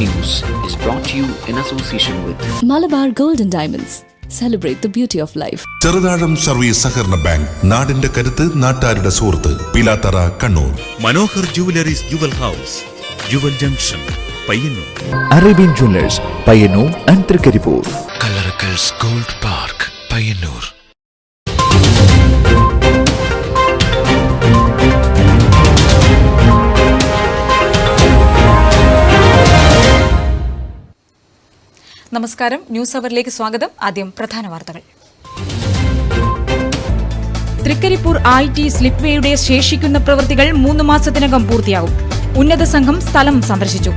News is brought to you in association with Malabar Gold and Diamonds. Celebrate the beauty of life. Cheruthazham service സഹകരണ bank, നാടിന്റെ കരുത്ത്, നാട്ടാരുടെ സുഹൃത്ത്. Pilathara, Kannur. Manohar jewellers jewel house, jewel junction, Payyanur. Arabian jewellers, Payyanur and Trikaripur. Kallarakkals gold park, Payyanur. നമസ്കാരം, news അവറിലേക്ക് സ്വാഗതം. ആദ്യം പ്രധാന വാർത്തകൾ. തൃക്കരിപ്പൂർ IT സ്ലിപ്പ് വേയുടെ ശേഷിക്കുന്ന പ്രവൃത്തികൾ 3 മാസത്തിനകം പൂർത്തിയാകും. ഉന്നത സംഘം സ്ഥലം സന്ദർശിച്ചു.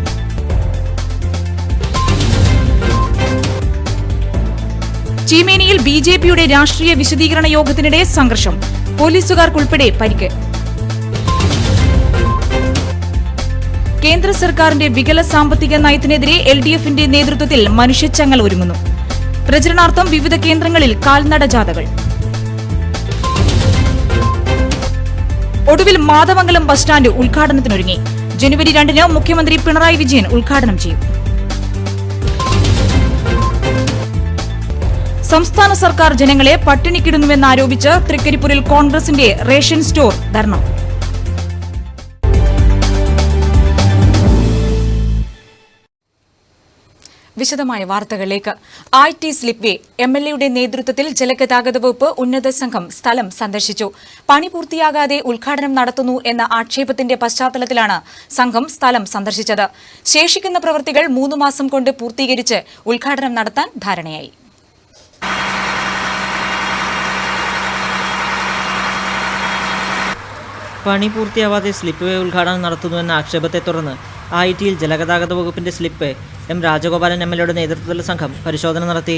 ചീമേനിയിൽ BJPയുടെ രാഷ്ട്രീയ വിശദീകരണ യോഗത്തിനിടെ സംഘർഷം. പോലീസുകാർക്കുൾപ്പെടെ പരിക്ക്. കേന്ദ്ര സർക്കാരിന്റെ വികല സാമ്പത്തിക നയത്തിനെതിരെ LDFന്റെ നേതൃത്വത്തിൽ മനുഷ്യച്ചങ്ങൽ ഒരുങ്ങുന്നു. പ്രചരണാർത്ഥം വിവിധ കേന്ദ്രങ്ങളിൽ കാൽനട ജാഥകൾ. ഒടുവിൽ മാതമംഗലം ബസ് സ്റ്റാൻഡ് ഉദ്ഘാടനത്തിനൊരുങ്ങി. ജനുവരി 2-ന് മുഖ്യമന്ത്രി പിണറായി വിജയൻ ഉദ്ഘാടനം ചെയ്യും. സംസ്ഥാന സർക്കാർ ജനങ്ങളെ പട്ടിണിക്കിടുന്നുവെന്നാരോപിച്ച് തൃക്കരിപ്പൂരിൽ കോൺഗ്രസിന്റെ റേഷൻ സ്റ്റോർ ധർണ. വിശദമായ വാർത്തകളിലേക്ക്. IT സ്ലിപ്പ് വേ MLAയുടെ നേതൃത്വത്തിൽ ജലഗതാഗത വകുപ്പ് ഉന്നത സംഘം സ്ഥലം സന്ദർശിച്ചു. പണി പൂർത്തിയാകാതെ ഉദ്ഘാടനം നടത്തുന്നു എന്ന ആക്ഷേപത്തിന്റെ പശ്ചാത്തലത്തിലാണ് സംഘം സ്ഥലം സന്ദർശിച്ചത്. ശേഷിക്കുന്ന പ്രവൃത്തികൾ 3 മാസം കൊണ്ട് പൂർത്തീകരിച്ച് ഉദ്ഘാടനം നടത്താൻ ധാരണയായി. പണി പൂർത്തിയാവാതെ സ്ലിപ്പ് വേ ഉദ്ഘാടനം നടത്തുന്നുവെന്ന ആക്ഷേപത്തെ തുടർന്ന് ITയിൽ ജലഗതാഗത വകുപ്പിന്റെ സ്ലിപ്പ് M രാജഗോപാലൻ MLAയുടെ നേതൃത്വത്തിലുള്ള സംഘം പരിശോധന നടത്തി.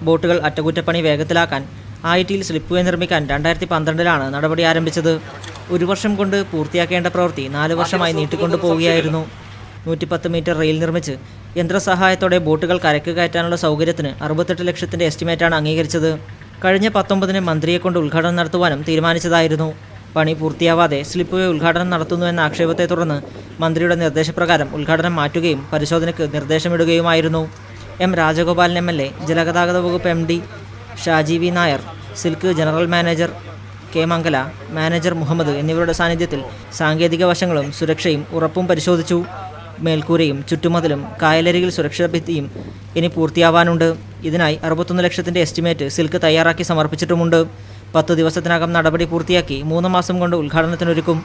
ബോട്ടുകൾ അറ്റകുറ്റപ്പണി വേഗത്തിലാക്കാൻ ITയിൽ സ്ലിപ്പ് വേ നിർമ്മിക്കാൻ 2012-ലാണ് നടപടി ആരംഭിച്ചത്. 1 വർഷം കൊണ്ട് പൂർത്തിയാക്കേണ്ട പ്രവൃത്തി 4 വർഷമായി നീട്ടിക്കൊണ്ടു പോവുകയായിരുന്നു. 110 മീറ്റർ റെയിൽ നിർമ്മിച്ച് യന്ത്രസഹായത്തോടെ ബോട്ടുകൾ കരയ്ക്ക് കയറ്റാനുള്ള സൗകര്യത്തിന് 68 ലക്ഷത്തിന്റെ എസ്റ്റിമേറ്റാണ് അംഗീകരിച്ചത്. കഴിഞ്ഞ 19-ന് മന്ത്രിയെക്കൊണ്ട് ഉദ്ഘാടനം നടത്തുവാനും തീരുമാനിച്ചതായിരുന്നു. പണി പൂർത്തിയാവാതെ സ്ലിപ്പ് വേ ഉദ്ഘാടനം നടത്തുന്നുവെന്ന ആക്ഷേപത്തെ തുടർന്ന് മന്ത്രിയുടെ നിർദ്ദേശപ്രകാരം ഉദ്ഘാടനം മാറ്റുകയും പരിശോധനയ്ക്ക് നിർദ്ദേശമിടുകയുമായിരുന്നു. M രാജഗോപാലൻ MLA, ജലഗതാഗത വകുപ്പ് MD Shaji V Nair, silk general manager K Mangala, manager Muhammad എന്നിവരുടെ സാന്നിധ്യത്തിൽ സാങ്കേതിക വശങ്ങളും സുരക്ഷയും ഉറപ്പും പരിശോധിച്ചു. മേൽക്കൂരയും ചുറ്റുമതിലും കായലരികിൽ സുരക്ഷാ ഭിത്തിയും ഇനി പൂർത്തിയാവാനുണ്ട്. ഇതിനായി 61 ലക്ഷത്തിന്റെ എസ്റ്റിമേറ്റ് സിൽക്ക് തയ്യാറാക്കി സമർപ്പിച്ചിട്ടുമുണ്ട്. 10 ദിവസത്തിനകം നടപടി പൂർത്തിയാക്കി 3 മാസം കൊണ്ട് ഉദ്ഘാടനത്തിനൊരുക്കും.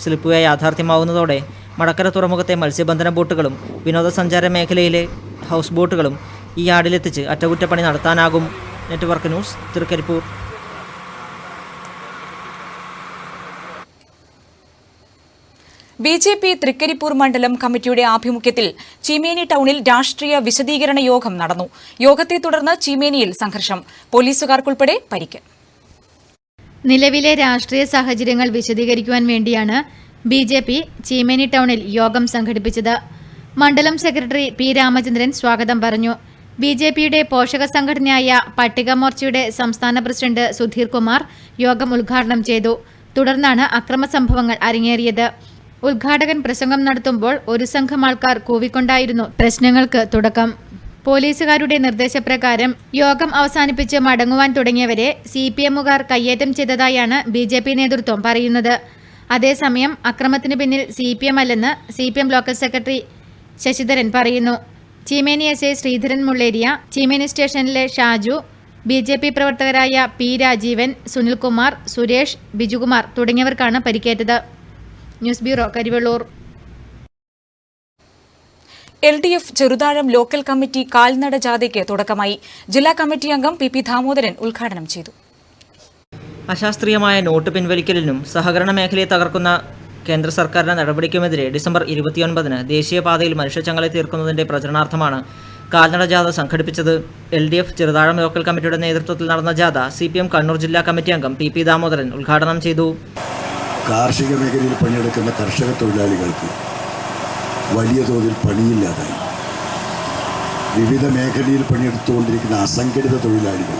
സ്ലിപ്പ് വേ യാഥാർത്ഥ്യമാവുന്നതോടെ മടക്കര തുറമുഖത്തെ മത്സ്യബന്ധന ബോട്ടുകളും വിനോദസഞ്ചാര മേഖലയിലെ ഹൗസ് ബോട്ടുകളും ഈ യാർഡിലെത്തിച്ച് അറ്റകുറ്റപ്പണി നടത്താനാകും. Network news, Thrikkaripur. BJP Thrikkaripur മണ്ഡലം കമ്മിറ്റിയുടെ ആഭിമുഖ്യത്തിൽ ചീമേനി ടൗണിൽ രാഷ്ട്രീയ വിശദീകരണ യോഗം നടന്നു. യോഗത്തെ തുടർന്ന് ചീമേനിയിൽ സംഘർഷം. പോലീസുകാർക്കുൾപ്പെടെ പരിക്ക്. നിലവിലെ രാഷ്ട്രീയ സാഹചര്യങ്ങൾ വിശദീകരിക്കുവാൻ വേണ്ടിയാണ് BJP ചീമേനി ടൗണിൽ യോഗം സംഘടിപ്പിച്ചത്. മണ്ഡലം സെക്രട്ടറി P രാമചന്ദ്രൻ സ്വാഗതം പറഞ്ഞു. BJPയുടെ പോഷക സംഘടനയായ പട്ടിക മോർച്ചയുടെ സംസ്ഥാന പ്രസിഡന്റ് സുധീർ കുമാർ യോഗം ഉദ്ഘാടനം ചെയ്തു. തുടർന്നാണ് അക്രമ സംഭവങ്ങൾ അരങ്ങേറിയത്. ഉദ്ഘാടകൻ പ്രസംഗം നടത്തുമ്പോൾ ഒരു സംഘം ആൾക്കാർ കൂവിക്കൊണ്ടായിരുന്നു പ്രശ്നങ്ങൾക്ക് തുടക്കം. പോലീസുകാരുടെ നിർദ്ദേശപ്രകാരം യോഗം അവസാനിപ്പിച്ച് മടങ്ങുവാൻ തുടങ്ങിയവരെ CPMകാർ കയ്യേറ്റം ചെയ്തതായാണ് BJP നേതൃത്വം പറയുന്നത്. അതേസമയം അക്രമത്തിന് പിന്നിൽ CPM അല്ലെന്ന് CPM ലോക്കൽ സെക്രട്ടറി ശശിധരൻ പറയുന്നു. ചീമേനി SA ശ്രീധരൻ മുള്ളേരിയ, ചീമേനി സ്റ്റേഷനിലെ ഷാജു, BJP പ്രവർത്തകരായ P രാജീവൻ, സുനിൽകുമാർ, സുരേഷ്, ബിജുകുമാർ തുടങ്ങിയവർക്കാണ് പരിക്കേറ്റത്. News bureau, Karivellur. LDF Cheruthazham local committee കാൽനട ജാഥയ്ക്ക് തുടക്കമായി. ജില്ലാ കമ്മിറ്റി അംഗം PP ദാമോദരൻ ഉദ്ഘാടനം ചെയ്തു. അശാസ്ത്രീയമായ നോട്ട് പിൻവലിക്കലിനും സഹകരണ മേഖലയെ തകർക്കുന്ന കേന്ദ്ര സർക്കാരിന്റെ നടപടിക്കുമെതിരെ ഡിസംബർ 29-ന് ദേശീയപാതയിൽ മനുഷ്യച്ചങ്ങല തീർക്കുന്നതിന്റെ പ്രചരണാർത്ഥമാണ് കാൽനട ജാഥ സംഘടിപ്പിച്ചത്. LDF ചെറുതാഴം ലോക്കൽ കമ്മിറ്റിയുടെ നേതൃത്വത്തിൽ നടന്ന ജാഥ CPM കണ്ണൂർ ജില്ലാ കമ്മിറ്റി അംഗം PP ദാമോദരൻ ഉദ്ഘാടനം ചെയ്തു. കാർഷിക മേഖലയിൽ പണിയെടുക്കുന്ന കർഷക തൊഴിലാളികൾക്ക് വലിയ തോതിൽ പണിയില്ലാതായി. വിവിധ മേഖലയിൽ പണിയെടുത്തുകൊണ്ടിരിക്കുന്ന അസംഘടിത തൊഴിലാളികൾ.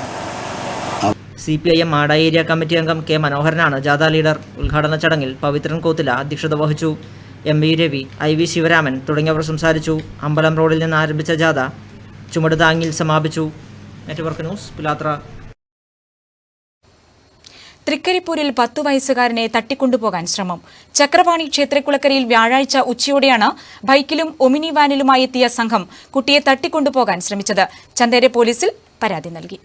CPIM മാട ഏരിയ കമ്മിറ്റി അംഗം K മനോഹരനാണ് ജാഥ ലീഡർ. ഉദ്ഘാടന ചടങ്ങിൽ പവിത്രൻ കോത്തില അധ്യക്ഷത വഹിച്ചു. M V Ravi, I V Sivaraman തുടങ്ങിയവർ സംസാരിച്ചു. അമ്പലം റോഡിൽ നിന്ന് ആരംഭിച്ച ജാഥ ചുമടുതാങ്ങിൽ സമാപിച്ചു. നെറ്റ്വർക്ക് ന്യൂസ്, പിലാത്ര. തൃക്കരിപ്പൂരിൽ 10 വയസ്സുകാരനെ തട്ടിക്കൊണ്ടുപോകാൻ ശ്രമം. ചക്രപാണി ക്ഷേത്രക്കുളക്കരയിൽ വ്യാഴാഴ്ച ഉച്ചയോടെയാണ് ബൈക്കിലും ഒമിനി വാനിലുമായി എത്തിയ സംഘം കുട്ടിയെ തട്ടിക്കൊണ്ടുപോകാൻ ശ്രമിച്ചത്. ചന്ദേര പോലീസിൽ പരാതി നൽകി.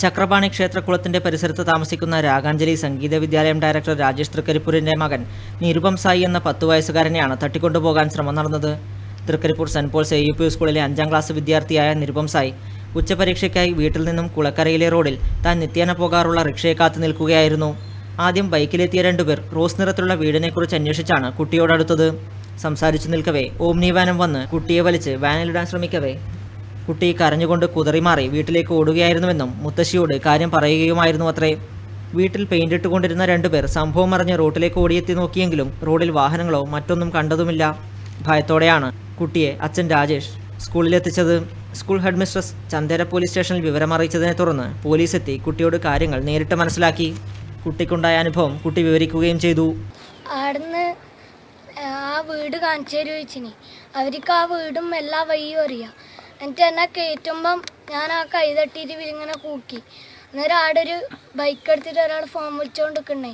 ചക്രപാണി ക്ഷേത്രക്കുളത്തിന്റെ പരിസരത്ത് താമസിക്കുന്ന രാഗാഞ്ജലി സംഗീത വിദ്യാലയം ഡയറക്ടർ രാജേഷ് തൃക്കരിപ്പൂരിന്റെ മകൻ നിരുപം സായി എന്ന 10 വയസ്സുകാരനെയാണ് തട്ടിക്കൊണ്ടുപോകാൻ ശ്രമം നടന്നത്. തൃക്കരിപ്പൂർ സെന്റ് പോൾസ് AUP സ്കൂളിലെ 5ാം ക്ലാസ് വിദ്യാർത്ഥിയായ നിരുപം സായി ഉച്ചപരീക്ഷയ്ക്കായി വീട്ടിൽ നിന്നും കുളക്കരയിലെ റോഡിൽ താൻ നിത്യേന പോകാറുള്ള റിക്ഷയെ കാത്തു നിൽക്കുകയായിരുന്നു. ആദ്യം ബൈക്കിലെത്തിയ 2 പേർ റോസ് നിറത്തിലുള്ള വീടിനെക്കുറിച്ച് അന്വേഷിച്ചാണ് കുട്ടിയോടടുത്തത്. സംസാരിച്ചു നിൽക്കവേ ഓമ്നി വാനും വന്ന് കുട്ടിയെ വലിച്ച് വാനിലിടാൻ ശ്രമിക്കവേ കുട്ടി കരഞ്ഞുകൊണ്ട് കുതറിമാറി വീട്ടിലേക്ക് ഓടുകയായിരുന്നുവെന്നും മുത്തശ്ശിയോട് കാര്യം പറയുകയുമായിരുന്നു അത്രേ. വീട്ടിൽ പെയിന്റ് ഇട്ടുകൊണ്ടിരുന്ന 2 പേർ സംഭവം അറിഞ്ഞ് റോഡിലേക്ക് ഓടിയെത്തി നോക്കിയെങ്കിലും റോഡിൽ വാഹനങ്ങളോ മറ്റൊന്നും കണ്ടതുമില്ല. ഭയത്തോടെയാണ് കുട്ടിയെ അച്ഛൻ രാജേഷ് സ്കൂളിലെത്തിച്ചത്. School headmistress Chandera police സ്റ്റേഷനിൽ വിവരമറിയിച്ചതിനെ തുടർന്ന് പോലീസ് എത്തി കുട്ടിയോട് കാര്യങ്ങൾ നേരിട്ട് മനസ്സിലാക്കി. കുട്ടിക്കുണ്ടായ അനുഭവം കുട്ടി വിവരിക്കുകയും ചെയ്തു. ആടുന്ന് ആ വീട് കാണിച്ചു തരുവച്ചിനി അവർക്ക് ആ വീടും എല്ലാ വഴിയും അറിയാം. എന്നിട്ട് എന്നെ കയറ്റുമ്പം ഞാൻ ആ കൈ തട്ടിയിട്ട് ഇവരിങ്ങനെ കൂക്കി. അന്നേരം ആടൊരു ബൈക്ക് എടുത്തിട്ട് ഒരാൾ ഫോൺ വിളിച്ചുകൊണ്ടിരിക്കണേ.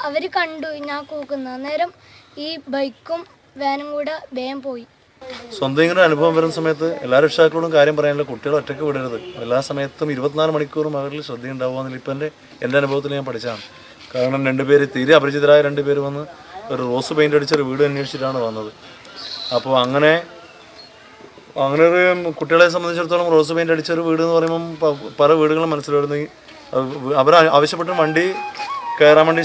അവർ കണ്ടു ഞാൻ കൂക്കുന്നത്. അന്നേരം ഈ ബൈക്കും വാനും കൂടെ വേഗം പോയി. സ്വന്തം ഇങ്ങനെ അനുഭവം വരുന്ന സമയത്ത് എല്ലാ രക്ഷാക്കളോടും കാര്യം പറയാനുള്ള കുട്ടികൾ ഒറ്റയ്ക്ക് വിടരുത്. എല്ലാ സമയത്തും 24 മണിക്കൂറും അവരിൽ ശ്രദ്ധയുണ്ടാവുകയെന്നില്ല. ഇപ്പം എൻ്റെ അനുഭവത്തിൽ ഞാൻ പഠിച്ചതാണ്. കാരണം 2 പേര് തീരെ അപരിചിതരായ 2 പേര് വന്ന് ഒരു റോസ് പെയിൻ്റ് അടിച്ചൊരു വീട് അന്വേഷിച്ചിട്ടാണ് വന്നത്. അപ്പോൾ അങ്ങനെ ഒരു കുട്ടികളെ സംബന്ധിച്ചിടത്തോളം റോസ് പെയിൻ്റ് അടിച്ചൊരു വീട് എന്ന് പറയുമ്പം പല വീടുകളും മനസ്സിൽ വരുന്നെങ്കിൽ അവർ ആവശ്യപ്പെട്ട വണ്ടി കയറാൻ വേണ്ടി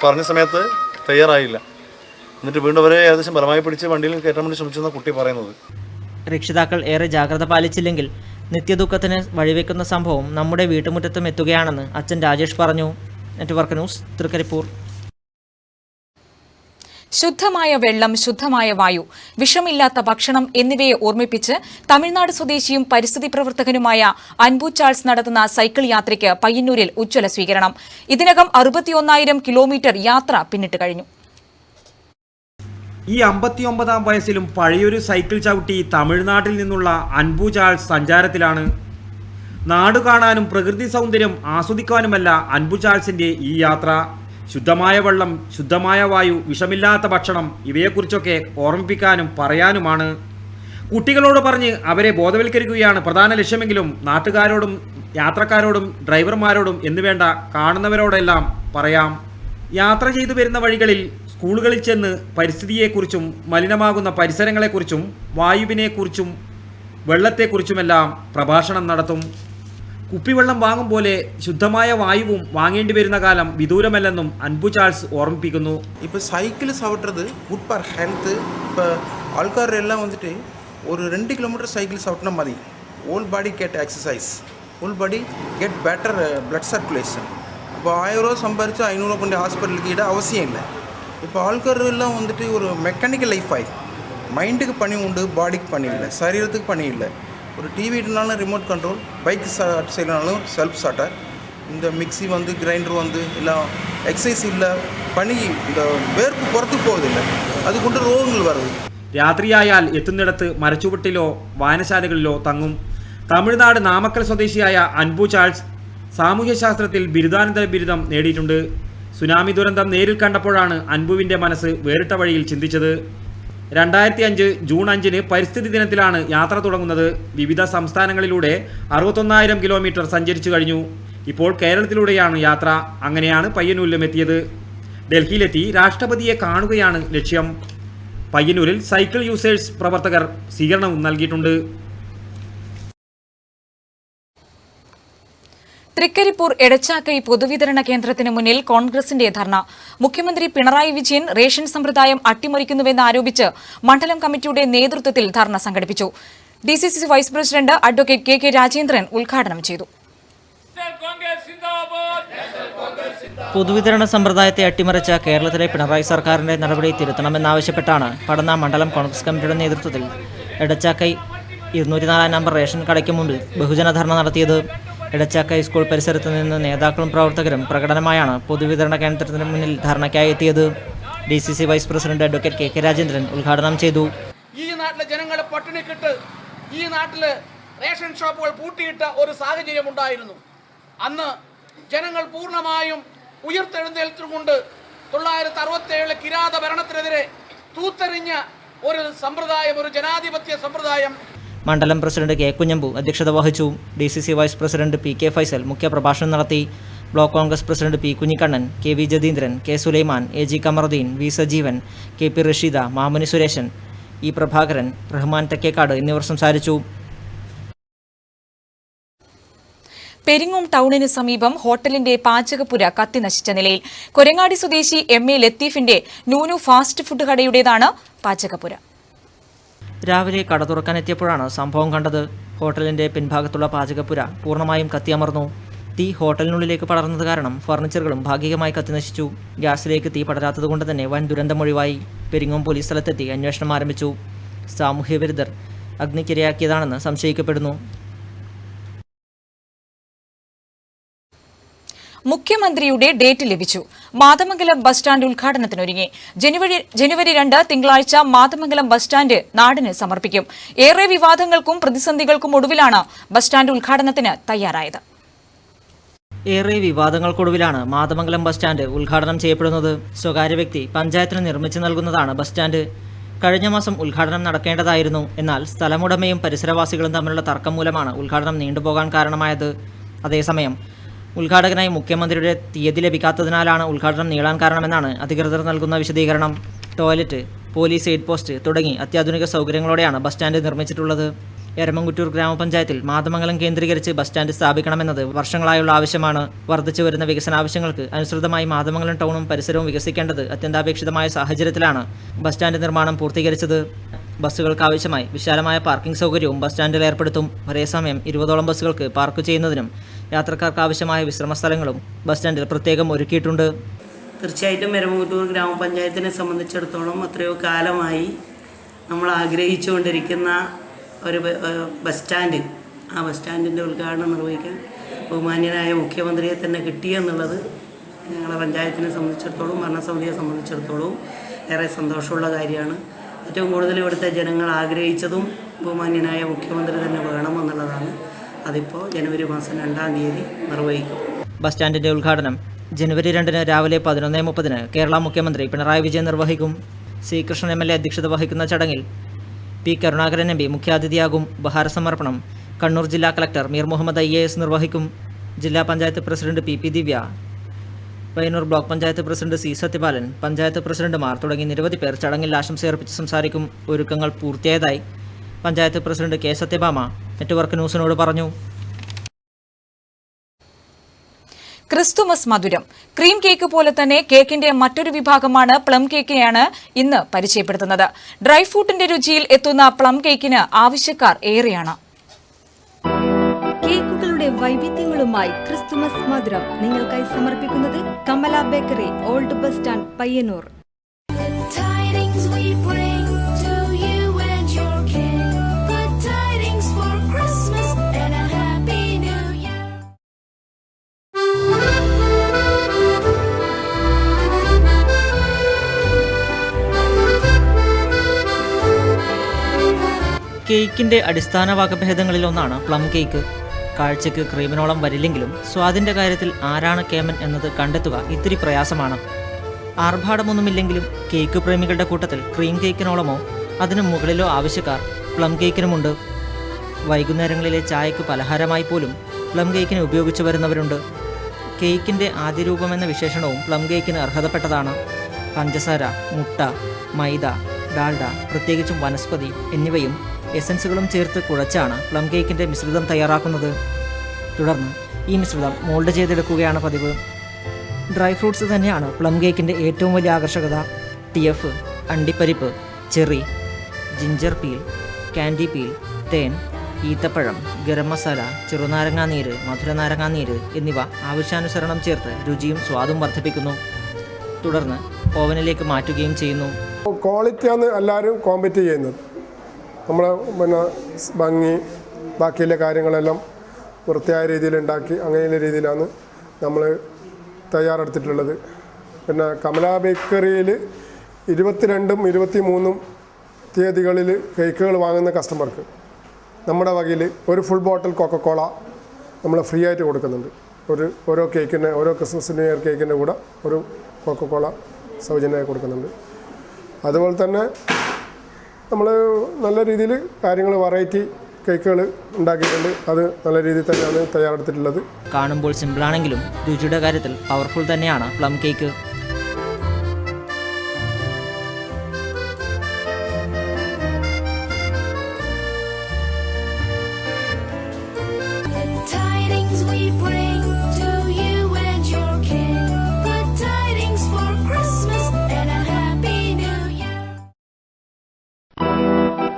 പറഞ്ഞ സമയത്ത് തയ്യാറായില്ല. എന്നിട്ട് വീണ്ടും അവരെ ഏകദേശം ബലമായി പിടിച്ച് വണ്ടിയിൽ കയറ്റാൻ വേണ്ടി ശ്രമിച്ചെന്ന കുട്ടി പറയുന്നത്. രക്ഷിതാക്കൾ ഏറെ ജാഗ്രത പാലിച്ചില്ലെങ്കിൽ നിത്യദുഃഖത്തിന് വഴിവെക്കുന്ന സംഭവം നമ്മുടെ വീട്ടുമുറ്റത്തും എത്തുകയാണെന്ന് അച്ഛൻ രാജേഷ് പറഞ്ഞു. Network news, Trikaripur. ശുദ്ധമായ വെള്ളം, ശുദ്ധമായ വായു, വിഷമില്ലാത്ത ഭക്ഷണം എന്നിവയെ ഓർമ്മിപ്പിച്ച് തമിഴ്നാട് സ്വദേശിയും പരിസ്ഥിതി പ്രവർത്തകനുമായ അൻപു ചാൾസ് നടത്തുന്ന സൈക്കിൾ യാത്രയ്ക്ക് പയ്യന്നൂരിൽ ഉജ്ജ്വല സ്വീകരണം. ഇതിനകം 61,000 കിലോമീറ്റർ യാത്ര പിന്നിട്ട് കഴിഞ്ഞു. ഈ 59-ാം വയസ്സിലും പഴയൊരു സൈക്കിൾ ചവിട്ടി തമിഴ്നാട്ടിൽ നിന്നുള്ള അൻപു ചാൾസ് സഞ്ചാരത്തിലാണ്. നാടു കാണാനും പ്രകൃതി സൗന്ദര്യം ആസ്വദിക്കാനുമല്ല അൻപു ചാൾസിൻ്റെ ഈ യാത്ര. ശുദ്ധമായ വെള്ളം, ശുദ്ധമായ വായു, വിഷമില്ലാത്ത ഭക്ഷണം ഇവയെക്കുറിച്ചൊക്കെ ഓർമ്മിപ്പിക്കാനും പറയാനുമാണ്. കുട്ടികളോട് പറഞ്ഞ് അവരെ ബോധവൽക്കരിക്കുകയാണ് പ്രധാന ലക്ഷ്യമെങ്കിലും നാട്ടുകാരോടും യാത്രക്കാരോടും ഡ്രൈവർമാരോടും എന്നുവേണ്ട കാണുന്നവരോടെല്ലാം പറയാം. യാത്ര ചെയ്തു വരുന്ന വഴികളിൽ സ്കൂളുകളിൽ ചെന്ന് പരിസ്ഥിതിയെക്കുറിച്ചും മലിനമാകുന്ന പരിസരങ്ങളെക്കുറിച്ചും വായുവിനെക്കുറിച്ചും വെള്ളത്തെക്കുറിച്ചുമെല്ലാം പ്രഭാഷണം നടത്തും. കുപ്പിവെള്ളം വാങ്ങും പോലെ ശുദ്ധമായ വായുവും വാങ്ങേണ്ടി വരുന്ന കാലം വിദൂരമല്ലെന്നും അൻപു ചാൾസ് ഓർമ്മിപ്പിക്കുന്നു. ഇപ്പോൾ സൈക്കിൾ ചവിട്ടുறது ഗുഡ് ഫോർ ഹെൽത്ത്. ഇപ്പോൾ ആൾക്കാരെല്ലാം വന്നിട്ട് ഒരു 2 കിലോമീറ്റർ സൈക്കിൾ ചവിട്ടിനാൽ മതി. Whole body get exercise, whole body get better blood circulation. ഇപ്പോൾ 1000 രൂപ സമ്പാദിച്ച് 500 രൂപ കൊണ്ട് ஹாஸ்பிட்டலுக்கு இட அவசியம் இல்லை. இப்போ ஆൾക്കാരെല്ലാം വന്നിട്ട് ഒരു മെക്കാനിക്കൽ ലൈഫായി. മൈൻഡുക്ക് പണിയുണ്ട്, ബാഡിക്ക് പണിയില്ല, ശരീരத்துக்கு പണിയില്ല. ஒரு டிவி இருந்தாலும் ரிமோட் கண்ட்ரோல், பைக் ஸ்டார்ட் செய்யணும்னாலும் செல்ஃப் ஸ்டார்ட்டர். இந்த மிக்சி வந்து கிரைண்டர் வந்து எல்லாம் எக்ஸசைஸ் இல்லை, பனி இந்த வேர்ப்பு പുറത്തുக்கு പോകുന്നില്ല, അതുകൊണ്ട് രോഗങ്ങൾ വരുന്നു. രാത്രിയായാൽ എത്തുന്നിടത്ത് മരച്ചുവട്ടിലോ വായനശാലകളിലോ തങ്ങും. തമിഴ്നാട് നാമക്കൽ സ്വദേശിയായ അൻപു ചാൾസ് സാമൂഹ്യശാസ്ത്രത്തിൽ ബിരുദാനന്തര ബിരുദം നേടിയിട്ടുണ്ട്. സുനാമി ദുരന്തം നേരിൽ കണ്ടപ്പോഴാണ് അൻപുവിൻ്റെ മനസ്സ് വേറിട്ട വഴിയിൽ ചിന്തിച്ചത്. 2005 ജൂൺ 5 പരിസ്ഥിതി ദിനത്തിലാണ് യാത്ര തുടങ്ങുന്നത്. വിവിധ സംസ്ഥാനങ്ങളിലൂടെ 61,000 കിലോമീറ്റർ സഞ്ചരിച്ചു കഴിഞ്ഞു. ഇപ്പോൾ കേരളത്തിലൂടെയാണ് യാത്ര. അങ്ങനെയാണ് പയ്യന്നൂരിലും എത്തിയത്. ഡൽഹിയിലെത്തി രാഷ്ട്രപതിയെ കാണുകയാണ് ലക്ഷ്യം. പയ്യന്നൂരിൽ സൈക്കിൾ യൂസേഴ്സ് പ്രവർത്തകർ സ്വീകരണവും നൽകിയിട്ടുണ്ട്. തൃക്കരിപ്പൂർ എടച്ചാക്കൈ പൊതുവിതരണ കേന്ദ്രത്തിന് മുന്നിൽ കോൺഗ്രസിന്റെ ധർണ. മുഖ്യമന്ത്രി പിണറായി വിജയൻ റേഷൻ സമ്പ്രദായം അട്ടിമറിക്കുന്നുവെന്ന് ആരോപിച്ച് മണ്ഡലം കമ്മിറ്റിയുടെ നേതൃത്വത്തിൽ ധർണ സംഘടിപ്പിച്ചു. DCC vice president advocate KK Rajendran ഉദ്ഘാടനം ചെയ്തു. പൊതുവിതരണ സമ്പ്രദായത്തെ അട്ടിമറിച്ച കേരളത്തിലെ പിണറായി സർക്കാരിന്റെ നടപടി തിരുത്തണമെന്നാവശ്യപ്പെട്ടാണ് പടന്ന മണ്ഡലം കോൺഗ്രസ് കമ്മിറ്റിയുടെ നേതൃത്വത്തിൽ എടച്ചാക്കൈ 204 നമ്പർ റേഷൻ കടയ്ക്ക് മുമ്പിൽ ബഹുജന ധർണ നടത്തിയത്. എടച്ചാക്ക സ്കൂൾ പരിസരത്ത് നിന്ന് നേതാക്കളും പ്രവർത്തകരും പ്രകടനമായാണ് പൊതുവിതരണ കേന്ദ്രത്തിന് മുന്നിൽ ധർണയ്ക്കായി എത്തിയത്. DCC vice president advocate KK Rajendran ഉദ്ഘാടനം ചെയ്തു. ഈ നാട്ടിലെ ജനങ്ങളെ പട്ടിണിക്കിട്ട് ഈ നാട്ടില് റേഷൻ ഷോപ്പുകൾ പൂട്ടിയിട്ട ഒരു സാഹചര്യം ഉണ്ടായിരുന്നു. അന്ന് ജനങ്ങൾ പൂർണ്ണമായും ഉയർത്തെഴുന്നേൽച്ചുകൊണ്ട് 967 കിരാത ഭരണത്തിനെതിരെ തൂത്തെറിഞ്ഞ ഒരു സമ്പ്രദായം, ഒരു ജനാധിപത്യ സമ്പ്രദായം. മണ്ഡലം പ്രസിഡന്റ് K കുഞ്ഞമ്പു അധ്യക്ഷത വഹിച്ചു. DCC vice president PK Faisal മുഖ്യപ്രഭാഷണം നടത്തി. Block Congress president P Kunhikannan, KV Jatheendran, K Sulaiman, AG Kamaruddin, V Sajeevan, KP Rasheeda, Mamuni Suresan, E Prabhakaran, Rahman Thekkekkad എന്നിവർ സംസാരിച്ചു. പെരിങ്ങോം ടൗണിന് സമീപം ഹോട്ടലിന്റെ പാചകപ്പുര കത്തിനശിച്ച നിലയിൽ. കൊരങ്ങാടി സ്വദേശി MA ലത്തീഫിന്റെ നൂനു ഫാസ്റ്റ് ഫുഡ് കടയുടേതാണ് പാചകപ്പുര. രാവിലെ കട തുറക്കാനെത്തിയപ്പോഴാണ് സംഭവം കണ്ടത്. ഹോട്ടലിന്റെ പിൻഭാഗത്തുള്ള പാചകപ്പുര പൂർണ്ണമായും കത്തിയമർന്നു. തീ ഹോട്ടലിനുള്ളിലേക്ക് പടർന്നത് കാരണം ഫർണിച്ചറുകളും ഭാഗികമായി കത്തിനശിച്ചു. ഗ്യാസിലേക്ക് തീ പടരാത്തതുകൊണ്ട് തന്നെ വൻ ദുരന്തമൊഴിവായി. പെരിങ്ങോം പോലീസ് സ്ഥലത്തെത്തി അന്വേഷണം ആരംഭിച്ചു. സാമൂഹ്യ വിരുദ്ധർ അഗ്നിക്കിരയാക്കിയതാണെന്ന് സംശയിക്കപ്പെടുന്നു. മുഖ്യമന്ത്രിയുടെ ഡേറ്റ് ലഭിച്ചു. മാതമംഗലം ബസ് സ്റ്റാൻഡ് ഉദ്ഘാടനത്തിനൊരുങ്ങി. ജനുവരി 2 തിങ്കളാഴ്ച മാതമംഗലം ബസ് സ്റ്റാൻഡ് നാടിന് സമർപ്പിക്കും. ഏറെ വിവാദങ്ങൾക്കും പ്രതിസന്ധികൾക്കും ഒടുവിലാണ് ബസ് സ്റ്റാൻഡ് ഉദ്ഘാടനത്തിന് തയ്യാറായത്. ഏറെ വിവാദങ്ങൾക്കൊടുവിലാണ് മാതമംഗലം ബസ് സ്റ്റാൻഡ് ഉദ്ഘാടനം ചെയ്യപ്പെടുന്നത്. സ്വകാര്യ വ്യക്തി പഞ്ചായത്തിന് നിർമ്മിച്ചു നൽകുന്നതാണ് ബസ് സ്റ്റാൻഡ്. കഴിഞ്ഞ മാസം ഉദ്ഘാടനം നടക്കേണ്ടതായിരുന്നു. എന്നാൽ സ്ഥലമുടമയും പരിസരവാസികളും തമ്മിലുള്ള തർക്കം മൂലമാണ് ഉദ്ഘാടനം നീണ്ടുപോകാൻ കാരണമായത്. അതേസമയം ഉദ്ഘാടകനായി മുഖ്യമന്ത്രിയുടെ തീയതി ലഭിക്കാത്തതിനാലാണ് ഉദ്ഘാടനം നീളാൻ കാരണമെന്നാണ് അധികൃതർ നൽകുന്ന വിശദീകരണം. ടോയ്ലറ്റ്, പോലീസ് എയ്ഡ് പോസ്റ്റ് തുടങ്ങി അത്യാധുനിക സൗകര്യങ്ങളോടെയാണ് ബസ് സ്റ്റാൻഡ് നിർമ്മിച്ചിട്ടുള്ളത്. എരമംകുറ്റൂർ ഗ്രാമപഞ്ചായത്തിൽ മാതമംഗലം കേന്ദ്രീകരിച്ച് ബസ് സ്റ്റാൻഡ് സ്ഥാപിക്കണമെന്നത് വർഷങ്ങളായുള്ള ആവശ്യമാണ്. വർദ്ധിച്ചു വരുന്ന വികസനാവശ്യങ്ങൾക്ക് അനുസൃതമായി മാതമംഗലം ടൗണും പരിസരവും വികസിക്കേണ്ടത് അത്യന്താപേക്ഷിതമായ സാഹചര്യത്തിലാണ് ബസ് സ്റ്റാൻഡ് നിർമ്മാണം പൂർത്തീകരിച്ചത്. ബസ്സുകൾക്ക് ആവശ്യമായി വിശാലമായ പാർക്കിംഗ് സൗകര്യവും ബസ് സ്റ്റാൻഡിൽ ഏർപ്പെടുത്തും. ഒരേസമയം 20ഓളം ബസ്സുകൾക്ക് പാർക്ക് ചെയ്യുന്നതിനും യാത്രക്കാർക്ക് ആവശ്യമായ വിശ്രമ സ്ഥലങ്ങളും ബസ് സ്റ്റാൻഡിൽ പ്രത്യേകം ഒരുക്കിയിട്ടുണ്ട്. തീർച്ചയായിട്ടും എരമംകുറ്റൂർ ഗ്രാമപഞ്ചായത്തിനെ സംബന്ധിച്ചിടത്തോളം എത്രയോ കാലമായി നമ്മൾ ആഗ്രഹിച്ചുകൊണ്ടിരിക്കുന്ന ഒരു ബസ് സ്റ്റാൻഡ്, ആ ബസ് സ്റ്റാൻഡിൻ്റെ ഉദ്ഘാടനം നിർവഹിക്കാൻ ബഹുമാന്യനായ മുഖ്യമന്ത്രിയെ തന്നെ കിട്ടിയെന്നുള്ളത് ഞങ്ങളെ പഞ്ചായത്തിനെ സംബന്ധിച്ചിടത്തോളം ഭരണസമിതിയെ സംബന്ധിച്ചിടത്തോളം ഏറെ സന്തോഷമുള്ള കാര്യമാണ്. ഏറ്റവും കൂടുതൽ ഇവിടുത്തെ ജനങ്ങൾ ആഗ്രഹിച്ചതും ബഹുമാന്യനായ മുഖ്യമന്ത്രി തന്നെ വേണമെന്നുള്ളതാണ്. അതിപ്പോൾ ജനുവരി മാസം 2-ാം തീയതി നിർവഹിക്കും. ബസ് സ്റ്റാൻഡിൻ്റെ ഉദ്ഘാടനം ജനുവരി 2 രാവിലെ 11:30 കേരള മുഖ്യമന്ത്രി പിണറായി വിജയൻ നിർവഹിക്കും. C കൃഷ്ണൻ MLA അധ്യക്ഷത വഹിക്കുന്ന ചടങ്ങിൽ P കരുണാകരൻ MP മുഖ്യാതിഥിയാകും. ഉപഹാരസമർപ്പണം കണ്ണൂർ ജില്ലാ കളക്ടർ മീർ മുഹമ്മദ് IAS നിർവഹിക്കും. ജില്ലാ panchayat president PP Divya, Payyanur block panchayat president C Sathyapalan, panchayat പ്രസിഡന്റുമാർ തുടങ്ങി നിരവധി പേർ ചടങ്ങിൽ ആശംസയർപ്പിച്ച് സംസാരിക്കും. ഒരുക്കങ്ങൾ പൂർത്തിയായതായി panchayat president K Sathyabhama network ന്യൂസിനോട് പറഞ്ഞു. ക്രിസ്തുമസ് മധുരം. ക്രീം കേക്ക് പോലെ തന്നെ കേക്കിന്റെ മറ്റൊരു വിഭാഗമാണ് പ്ലം കേക്കിനെയാണ് ഇന്ന് പരിചയപ്പെടുത്തുന്നത്. ഡ്രൈ ഫ്രൂട്ടിന്റെ രുചിയിൽ എത്തുന്ന പ്ലം കേക്കിന് ആവശ്യക്കാർ ഏറെയാണ്. കേക്കുകളുടെ വൈവിധ്യങ്ങളുമായി ക്രിസ്തുമസ് മധുരം നിങ്ങൾക്കായി സമർപ്പിക്കുന്നത് Kamala bakery, old bus stand, Payyanur. കേക്കിൻ്റെ അടിസ്ഥാന വകഭേദങ്ങളിലൊന്നാണ് പ്ലം കേക്ക്. കാഴ്ചയ്ക്ക് ക്രീമിനോളം വരില്ലെങ്കിലും സ്വാദിൻ്റെ കാര്യത്തിൽ ആരാണ് കേമൻ എന്നത് കണ്ടെത്തുക ഇത്തിരി പ്രയാസമാണ്. ആർഭാടമൊന്നുമില്ലെങ്കിലും കേക്ക് പ്രേമികളുടെ കൂട്ടത്തിൽ ക്രീം കേക്കിനോളമോ അതിനു മുകളിലോ ആവശ്യക്കാർ പ്ലം കേക്കിനുമുണ്ട്. വൈകുന്നേരങ്ങളിലെ ചായക്ക് പലഹാരമായി പോലും പ്ലം കേക്കിന് ഉപയോഗിച്ചു വരുന്നവരുണ്ട്. കേക്കിൻ്റെ ആദ്യ രൂപമെന്ന വിശേഷണവും പ്ലം കേക്കിന് അർഹതപ്പെട്ടതാണ്. പഞ്ചസാര, മുട്ട, മൈദ, ഡാൽഡ, പ്രത്യേകിച്ചും വനസ്പതി എന്നിവയും എസൻസുകളും ചേർത്ത് കുഴച്ചാണ് പ്ലം കേക്കിൻ്റെ മിശ്രിതം തയ്യാറാക്കുന്നത്. തുടർന്ന് ഈ മിശ്രിതം മോൾഡ് ചെയ്തെടുക്കുകയാണ് പതിവ്. ഡ്രൈ ഫ്രൂട്ട്സ് തന്നെയാണ് പ്ലം കേക്കിൻ്റെ ഏറ്റവും വലിയ ആകർഷകത. TF, അണ്ടിപ്പരിപ്പ്, cherry, ginger peel, candy peel, തേൻ, ഈത്തപ്പഴം, ഗരം മസാല, ചെറുനാരങ്ങാനീര്, മധുരനാരങ്ങാനീര് എന്നിവ ആവശ്യാനുസരണം ചേർത്ത് രുചിയും സ്വാദും വർദ്ധിപ്പിക്കുന്നു. തുടർന്ന് ഓവനിലേക്ക് മാറ്റുകയും ചെയ്യുന്നു. ക്വാളിറ്റിയാണ് എല്ലാവരും കോമ്പറ്റ് ചെയ്യുന്നത്. നമ്മളെ ഭംഗി ബാക്കിയുള്ള കാര്യങ്ങളെല്ലാം വൃത്തിയായ രീതിയിൽ ഉണ്ടാക്കി അങ്ങനെയുള്ള രീതിയിലാണ് നമ്മൾ തയ്യാറെടുത്തിട്ടുള്ളത്. പിന്നെ കമല ബേക്കറിയിൽ 22ഉം 23ഉം തീയതികളിൽ കേക്കുകൾ വാങ്ങുന്ന കസ്റ്റമർക്ക് നമ്മുടെ വകയിൽ ഒരു ഫുൾ ബോട്ടിൽ കൊക്കക്കോള നമ്മൾ ഫ്രീ ആയിട്ട് കൊടുക്കുന്നുണ്ട്. ഓരോ കേക്കിന്, ഓരോ ക്രിസ്മസ് ന്യൂ ഇയർ കേക്കിൻ്റെ കൂടെ ഒരു കൊക്കക്കോള സൗജന്യമായി കൊടുക്കുന്നുണ്ട്. അതുപോലെ തന്നെ നമ്മൾ നല്ല രീതിയിൽ കാര്യങ്ങൾ വെറൈറ്റി കേക്കുകൾ ഉണ്ടാക്കിയിട്ടുണ്ട്. അത് നല്ല രീതിയിൽ തന്നെയാണ് തയ്യാറെടുത്തിട്ടുള്ളത്. കാണുമ്പോൾ സിമ്പിളാണെങ്കിലും രുചിയുടെ കാര്യത്തിൽ പവർഫുൾ തന്നെയാണ് പ്ലം കേക്ക്.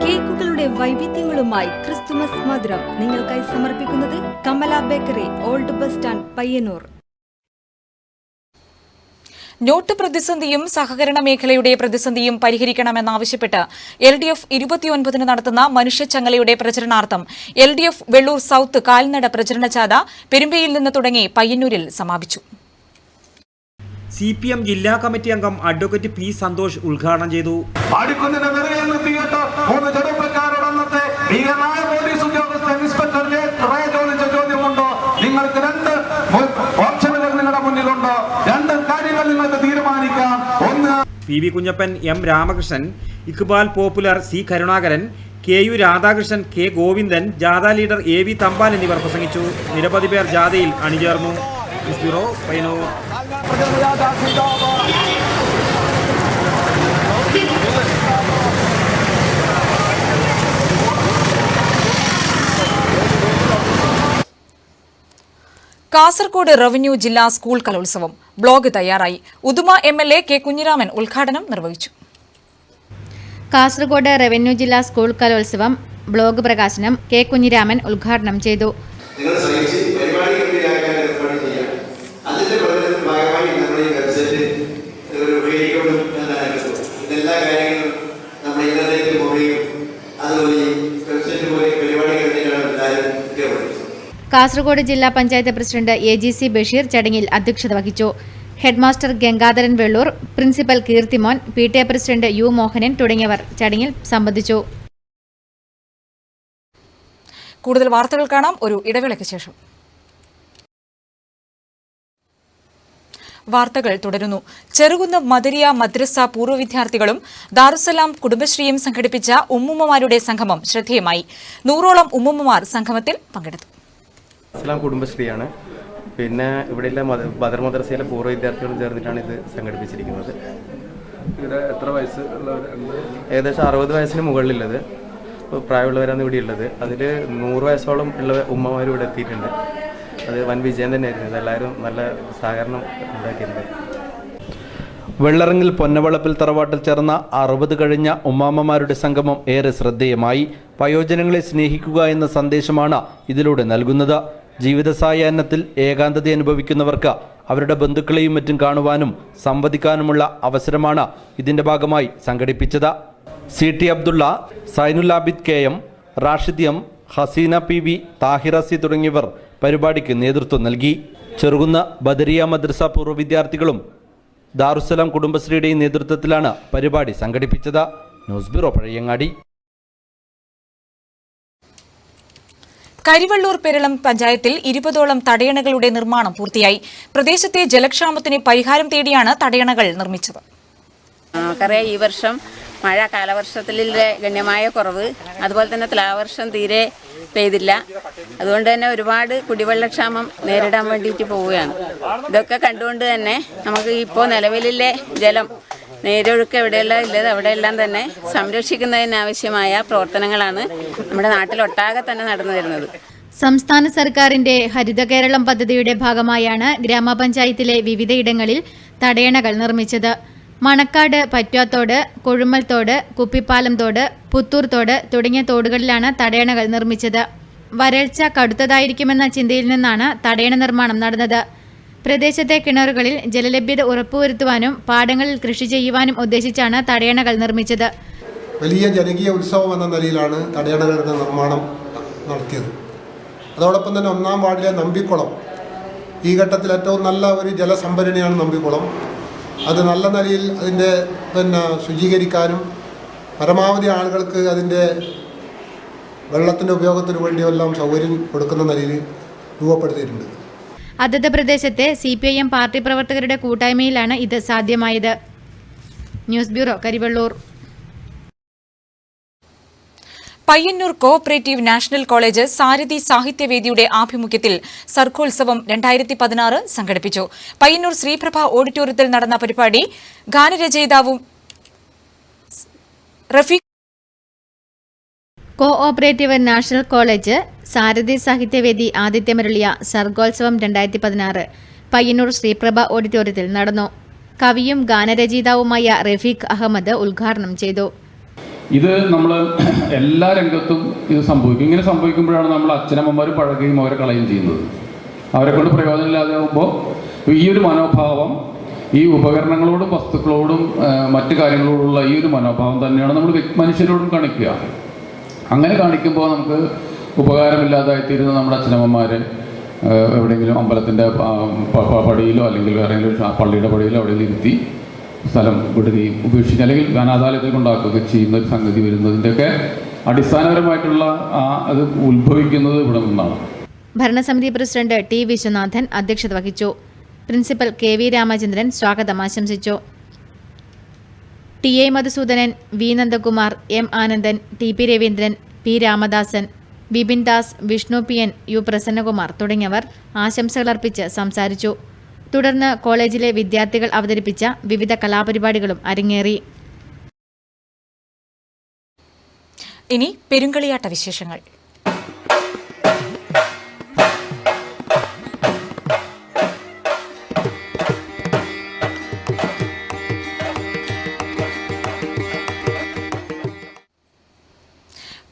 കേക്കുകളുടെ വൈവിധ്യങ്ങളുമായി ക്രിസ്തുമസ് മധുരം നിങ്ങൾക്കായി സമർപ്പിക്കുന്നത് Kamala bakery, old bus stand, Payyanur. Note പ്രതിസന്ധിയും സഹകരണ മേഖലയുടെ പ്രതിസന്ധിയും പരിഹരിക്കണമെന്നാവശ്യപ്പെട്ട് LDF 29 നടത്തുന്ന മനുഷ്യച്ചങ്ങലയുടെ പ്രചരണാർത്ഥം LDF വെള്ളൂർ സൌത്ത് കാൽനട പ്രചരണ ജാഥ പെരുമ്പയിൽ നിന്ന് തുടങ്ങി പയ്യന്നൂരിൽ സമാപിച്ചു. CPM ജില്ലാ കമ്മിറ്റി അംഗം അഡ്വക്കേറ്റ് P. സന്തോഷ് ഉദ്ഘാടനം ചെയ്തു. നിങ്ങൾക്ക് 2 ഓപ്ഷനുകൾ നിങ്ങളുടെ മുന്നിലുണ്ട്. 2 കാര്യങ്ങൾ നിങ്ങൾക്ക് തീരുമാനിക്കാം. ഒന്ന്, PV Kunjappan, M. Ramakrishnan, Iqbal Popular, C. Karunakaran, KU Radhakrishnan, K. Govindan, ജാഥ ലീഡർ AV തമ്പാൻ എന്നിവർ പ്രസംഗിച്ചു. നിരവധി പേർ ജാഥയിൽ അണിചേർന്നു. പയ്യന്നൂർ. കാസർഗോഡ് റവന്യൂ ജില്ലാ സ്കൂൾ കലോത്സവം ബ്ലോഗ് തയ്യാറായി. Uduma MLA K. കുഞ്ഞിരാമൻ ഉദ്ഘാടനം നിർവഹിച്ചു. കാസർഗോഡ് റവന്യൂ ജില്ലാ സ്കൂൾ കലോത്സവം ബ്ലോഗ് പ്രകാശനം K. കുഞ്ഞിരാമൻ ഉദ്ഘാടനം ചെയ്തു. കാസർഗോഡ് ജില്ലാ പഞ്ചായത്ത് പ്രസിഡന്റ് AGC ബഷീർ ചടങ്ങിൽ അധ്യക്ഷത വഹിച്ചു. Headmaster Gangadharan Vellur, principal Keerthimon, PTA president U. Mohanan തുടങ്ങിയവർ ചടങ്ങിൽ സംബന്ധിച്ചു. കൂടുതൽ വാർത്തകൾ കാണാം ഒരു ഇടവേളയ്ക്ക് ശേഷം. വാർത്തകൾ തുടരുന്നു. ചെറുകുന്ന് മദരിയ മദ്രസ പൂർവ്വ വിദ്യാർത്ഥികളും ദാറുസലാം കുടുംബശ്രീയും സംഘടിപ്പിച്ച ഉമ്മുമ്മമാരുടെ സംഗമം ശ്രദ്ധേയമായി. 100ഓളം ഉമ്മുമ്മമാർ സംഗമത്തിൽ പങ്കെടുത്തു. ദാറുസലാം കുടുംബശ്രീയാണ്. പിന്നെ ഇവിടെയുള്ള ബദർ മദ്രസയിലെ പൂർവ്വ വിദ്യാർത്ഥികളും ചേർന്നിട്ടാണ് ഇത് സംഘടിപ്പിച്ചിരിക്കുന്നത്. ഇവിടെ എത്ര വയസ്സ്? ഏകദേശം 60 വയസ്സിന് മുകളിലുള്ളത് പ്രായമുള്ളവരാണ് ഇവിടെ ഉള്ളത്. അതിൽ 100 വയസ്സോളം ഉള്ള ഉമ്മമാരും ഇവിടെ എത്തിയിട്ടുണ്ട്. അത് വൻ വിജയം തന്നെയായിരുന്നു. എല്ലാവരും നല്ല സഹകരണം ഉണ്ടാക്കിയിട്ടുണ്ട്. വെള്ളറങ്ങിൽ പൊന്നവളപ്പിൽ തറവാട്ടിൽ ചേർന്ന 60 കഴിഞ്ഞ ഉമ്മാമ്മമാരുടെ സംഗമം ഏറെ ശ്രദ്ധേയമായി. വയോജനങ്ങളെ സ്നേഹിക്കുക എന്ന സന്ദേശമാണ് ഇതിലൂടെ നൽകുന്നത്. ജീവിത സായാഹ്നത്തിൽ ഏകാന്തത അനുഭവിക്കുന്നവർക്ക് അവരുടെ ബന്ധുക്കളെയും മറ്റും കാണുവാനും സംവദിക്കാനുമുള്ള അവസരമാണ് ഇതിന്റെ ഭാഗമായി സംഘടിപ്പിച്ചത്. CT Abdulla, Zainul Abid KM, Rashid M, Hasina PV, Thahira C തുടങ്ങിയവർ പരിപാടിക്ക് നേതൃത്വം നൽകി. ചെറുകുന്ന ബദരിയ മദ്രസ പൂർവ്വ വിദ്യാർത്ഥികളും ദാറുസലാം കുടുംബശ്രീയുടെയും നേതൃത്വത്തിലാണ് പരിപാടി സംഘടിപ്പിച്ചത്. News bureau, Pazhayangadi. കരിവള്ളൂർ പെരളം പഞ്ചായത്തിൽ 20ഓളം തടയണകളുടെ നിർമ്മാണം പൂർത്തിയായി. പ്രദേശത്തെ ജലക്ഷാമത്തിന് പരിഹാരം തേടിയാണ് തടയണകൾ നിർമ്മിച്ചത്. ഈ വർഷം മഴ കാലവർഷത്തിലെ ഗണ്യമായ കുറവ്, അതുപോലെ തന്നെ തുലാവർഷം തീരെ പെയ്തില്ല. അതുകൊണ്ട് തന്നെ ഒരുപാട് കുടിവെള്ളക്ഷാമം നേരിടാൻ വേണ്ടിയിട്ട് പോവുകയാണ്. ഇതൊക്കെ കണ്ടുകൊണ്ട് തന്നെ നമുക്ക് ഇപ്പോൾ നിലവിലെ ജലം നേരൊഴുക്ക് എവിടെയെല്ലാം ഇല്ലത് അവിടെയെല്ലാം തന്നെ സംരക്ഷിക്കുന്നതിനാവശ്യമായ പ്രവർത്തനങ്ങളാണ് നമ്മുടെ നാട്ടിലൊട്ടാകെ തന്നെ നടന്നു വരുന്നത്. സംസ്ഥാന സർക്കാരിന്റെ ഹരിത കേരളം പദ്ധതിയുടെ ഭാഗമായാണ് ഗ്രാമപഞ്ചായത്തിലെ വിവിധയിടങ്ങളിൽ തടയണകൾ നിർമ്മിച്ചത്. മണക്കാട്, പറ്റ്വാത്തോട്, കൊഴുമൽത്തോട്, കുപ്പിപ്പാലം തോട്, പുത്തൂർ തോട് തുടങ്ങിയ തോടുകളിലാണ് തടയണകൾ നിർമ്മിച്ചത്. വരൾച്ച കടുത്തതായിരിക്കുമെന്ന ചിന്തയിൽ നിന്നാണ് തടയണ നിർമ്മാണം നടന്നത്. പ്രദേശത്തെ കിണറുകളിൽ ജലലഭ്യത ഉറപ്പുവരുത്തുവാനും പാടങ്ങളിൽ കൃഷി ചെയ്യുവാനും ഉദ്ദേശിച്ചാണ് തടയണകൾ നിർമ്മിച്ചത്. വലിയ ജനകീയ ഉത്സവം എന്ന നിലയിലാണ് തടയണകളുടെ നിർമ്മാണം നടത്തിയത്. അതോടൊപ്പം തന്നെ 1-ാം വാർഡിലെ നമ്പിക്കുളം, ഈ ഘട്ടത്തിൽ ഏറ്റവും നല്ല ഒരു ജലസംഭരണിയാണ് നമ്പിക്കുളം. അത് നല്ല നിലയിൽ അതിൻ്റെ ശുചീകരിക്കാനും പരമാവധി ആളുകൾക്ക് അതിൻ്റെ വെള്ളത്തിൻ്റെ ഉപയോഗത്തിന് വേണ്ടിയെല്ലാം സൗകര്യം കൊടുക്കുന്ന നിലയിൽ രൂപപ്പെടുത്തിയിട്ടുണ്ട്. അതത് പ്രദേശത്തെ CPIM പാർട്ടി പ്രവർത്തകരുടെ കൂട്ടായ്മയിലാണ് ഇത് സാധ്യമായത്. News bureau, Karivellur. Payyanur cooperative national college Sarathi സാഹിത്യവേദിയുടെ ആഭിമുഖ്യത്തിൽ സർഗോത്സവം 2016 സംഘടിപ്പിച്ചു. പയ്യന്നൂർ ശ്രീപ്രഭ ഓഡിറ്റോറിയത്തിൽ നടന്ന പരിപാടി ഗാനരചയിതാവും Rafeeq cooperative national college Sarathi സാഹിത്യവേദി ആതിഥ്യമരുളിയ സർഗോത്സവം 2016 പയ്യന്നൂർ ശ്രീപ്രഭ ഓഡിറ്റോറിയത്തിൽ നടന്നു. കവിയും ഗാനരചയിതാവുമായ റഫീഖ് അഹമ്മദ് ഉദ്ഘാടനം ചെയ്തു. ഇത് നമ്മൾ എല്ലാ രംഗത്തും ഇത് സംഭവിക്കും. ഇങ്ങനെ സംഭവിക്കുമ്പോഴാണ് നമ്മൾ അച്ഛനമ്മമാരും പഴകുകയും അവരെ കളയുകയും ചെയ്യുന്നത്. അവരെ കൊണ്ട് പ്രയോജനമില്ലാതെ ആകുമ്പോൾ ഈ ഒരു മനോഭാവം, ഈ ഉപകരണങ്ങളോടും വസ്തുക്കളോടും മറ്റു കാര്യങ്ങളോടുള്ള ഈ ഒരു മനോഭാവം തന്നെയാണ് നമ്മൾ മനുഷ്യരോടും കാണിക്കുക. അങ്ങനെ കാണിക്കുമ്പോൾ നമുക്ക് ഉപകാരമില്ലാതായിത്തീരുന്ന നമ്മുടെ അച്ഛനമ്മമാർ എവിടെയെങ്കിലും അമ്പലത്തിൻ്റെ പടിയിലോ അല്ലെങ്കിൽ വേറെ പള്ളിയുടെ പടിയിലോ അവിടെ ഇരുത്തി സ്ഥലം വിടുകയും ഉപേക്ഷിച്ച് അല്ലെങ്കിൽ അനാഥാലയത്തിൽ കൊണ്ടാക്കുകയൊക്കെ ചെയ്യുന്ന ഒരു സംഗതി വരുന്നതിൻ്റെയൊക്കെ അടിസ്ഥാനപരമായിട്ടുള്ള അത് ഉത്ഭവിക്കുന്നത് ഇവിടെ നിന്നാണ്. ഭരണസമിതി പ്രസിഡന്റ് T. വിശ്വനാഥൻ അധ്യക്ഷത വഹിച്ചു. പ്രിൻസിപ്പൽ KV രാമചന്ദ്രൻ സ്വാഗതം ആശംസിച്ചു. TA Madhusoodanan, V. Nandakumar, M. Anandan, TP Raveendran, P. Ramadasan, Bipin Das, Vishnu PN, U. Prasannakumar തുടങ്ങിയവർ ആശംസകളർപ്പിച്ച് സംസാരിച്ചു. തുടർന്ന് കോളേജിലെ വിദ്യാർത്ഥികൾ അവതരിപ്പിച്ച വിവിധ കലാപരിപാടികളും അരങ്ങേറി. ഇനി പെരുങ്കളിയാട്ട വിശേഷങ്ങൾ.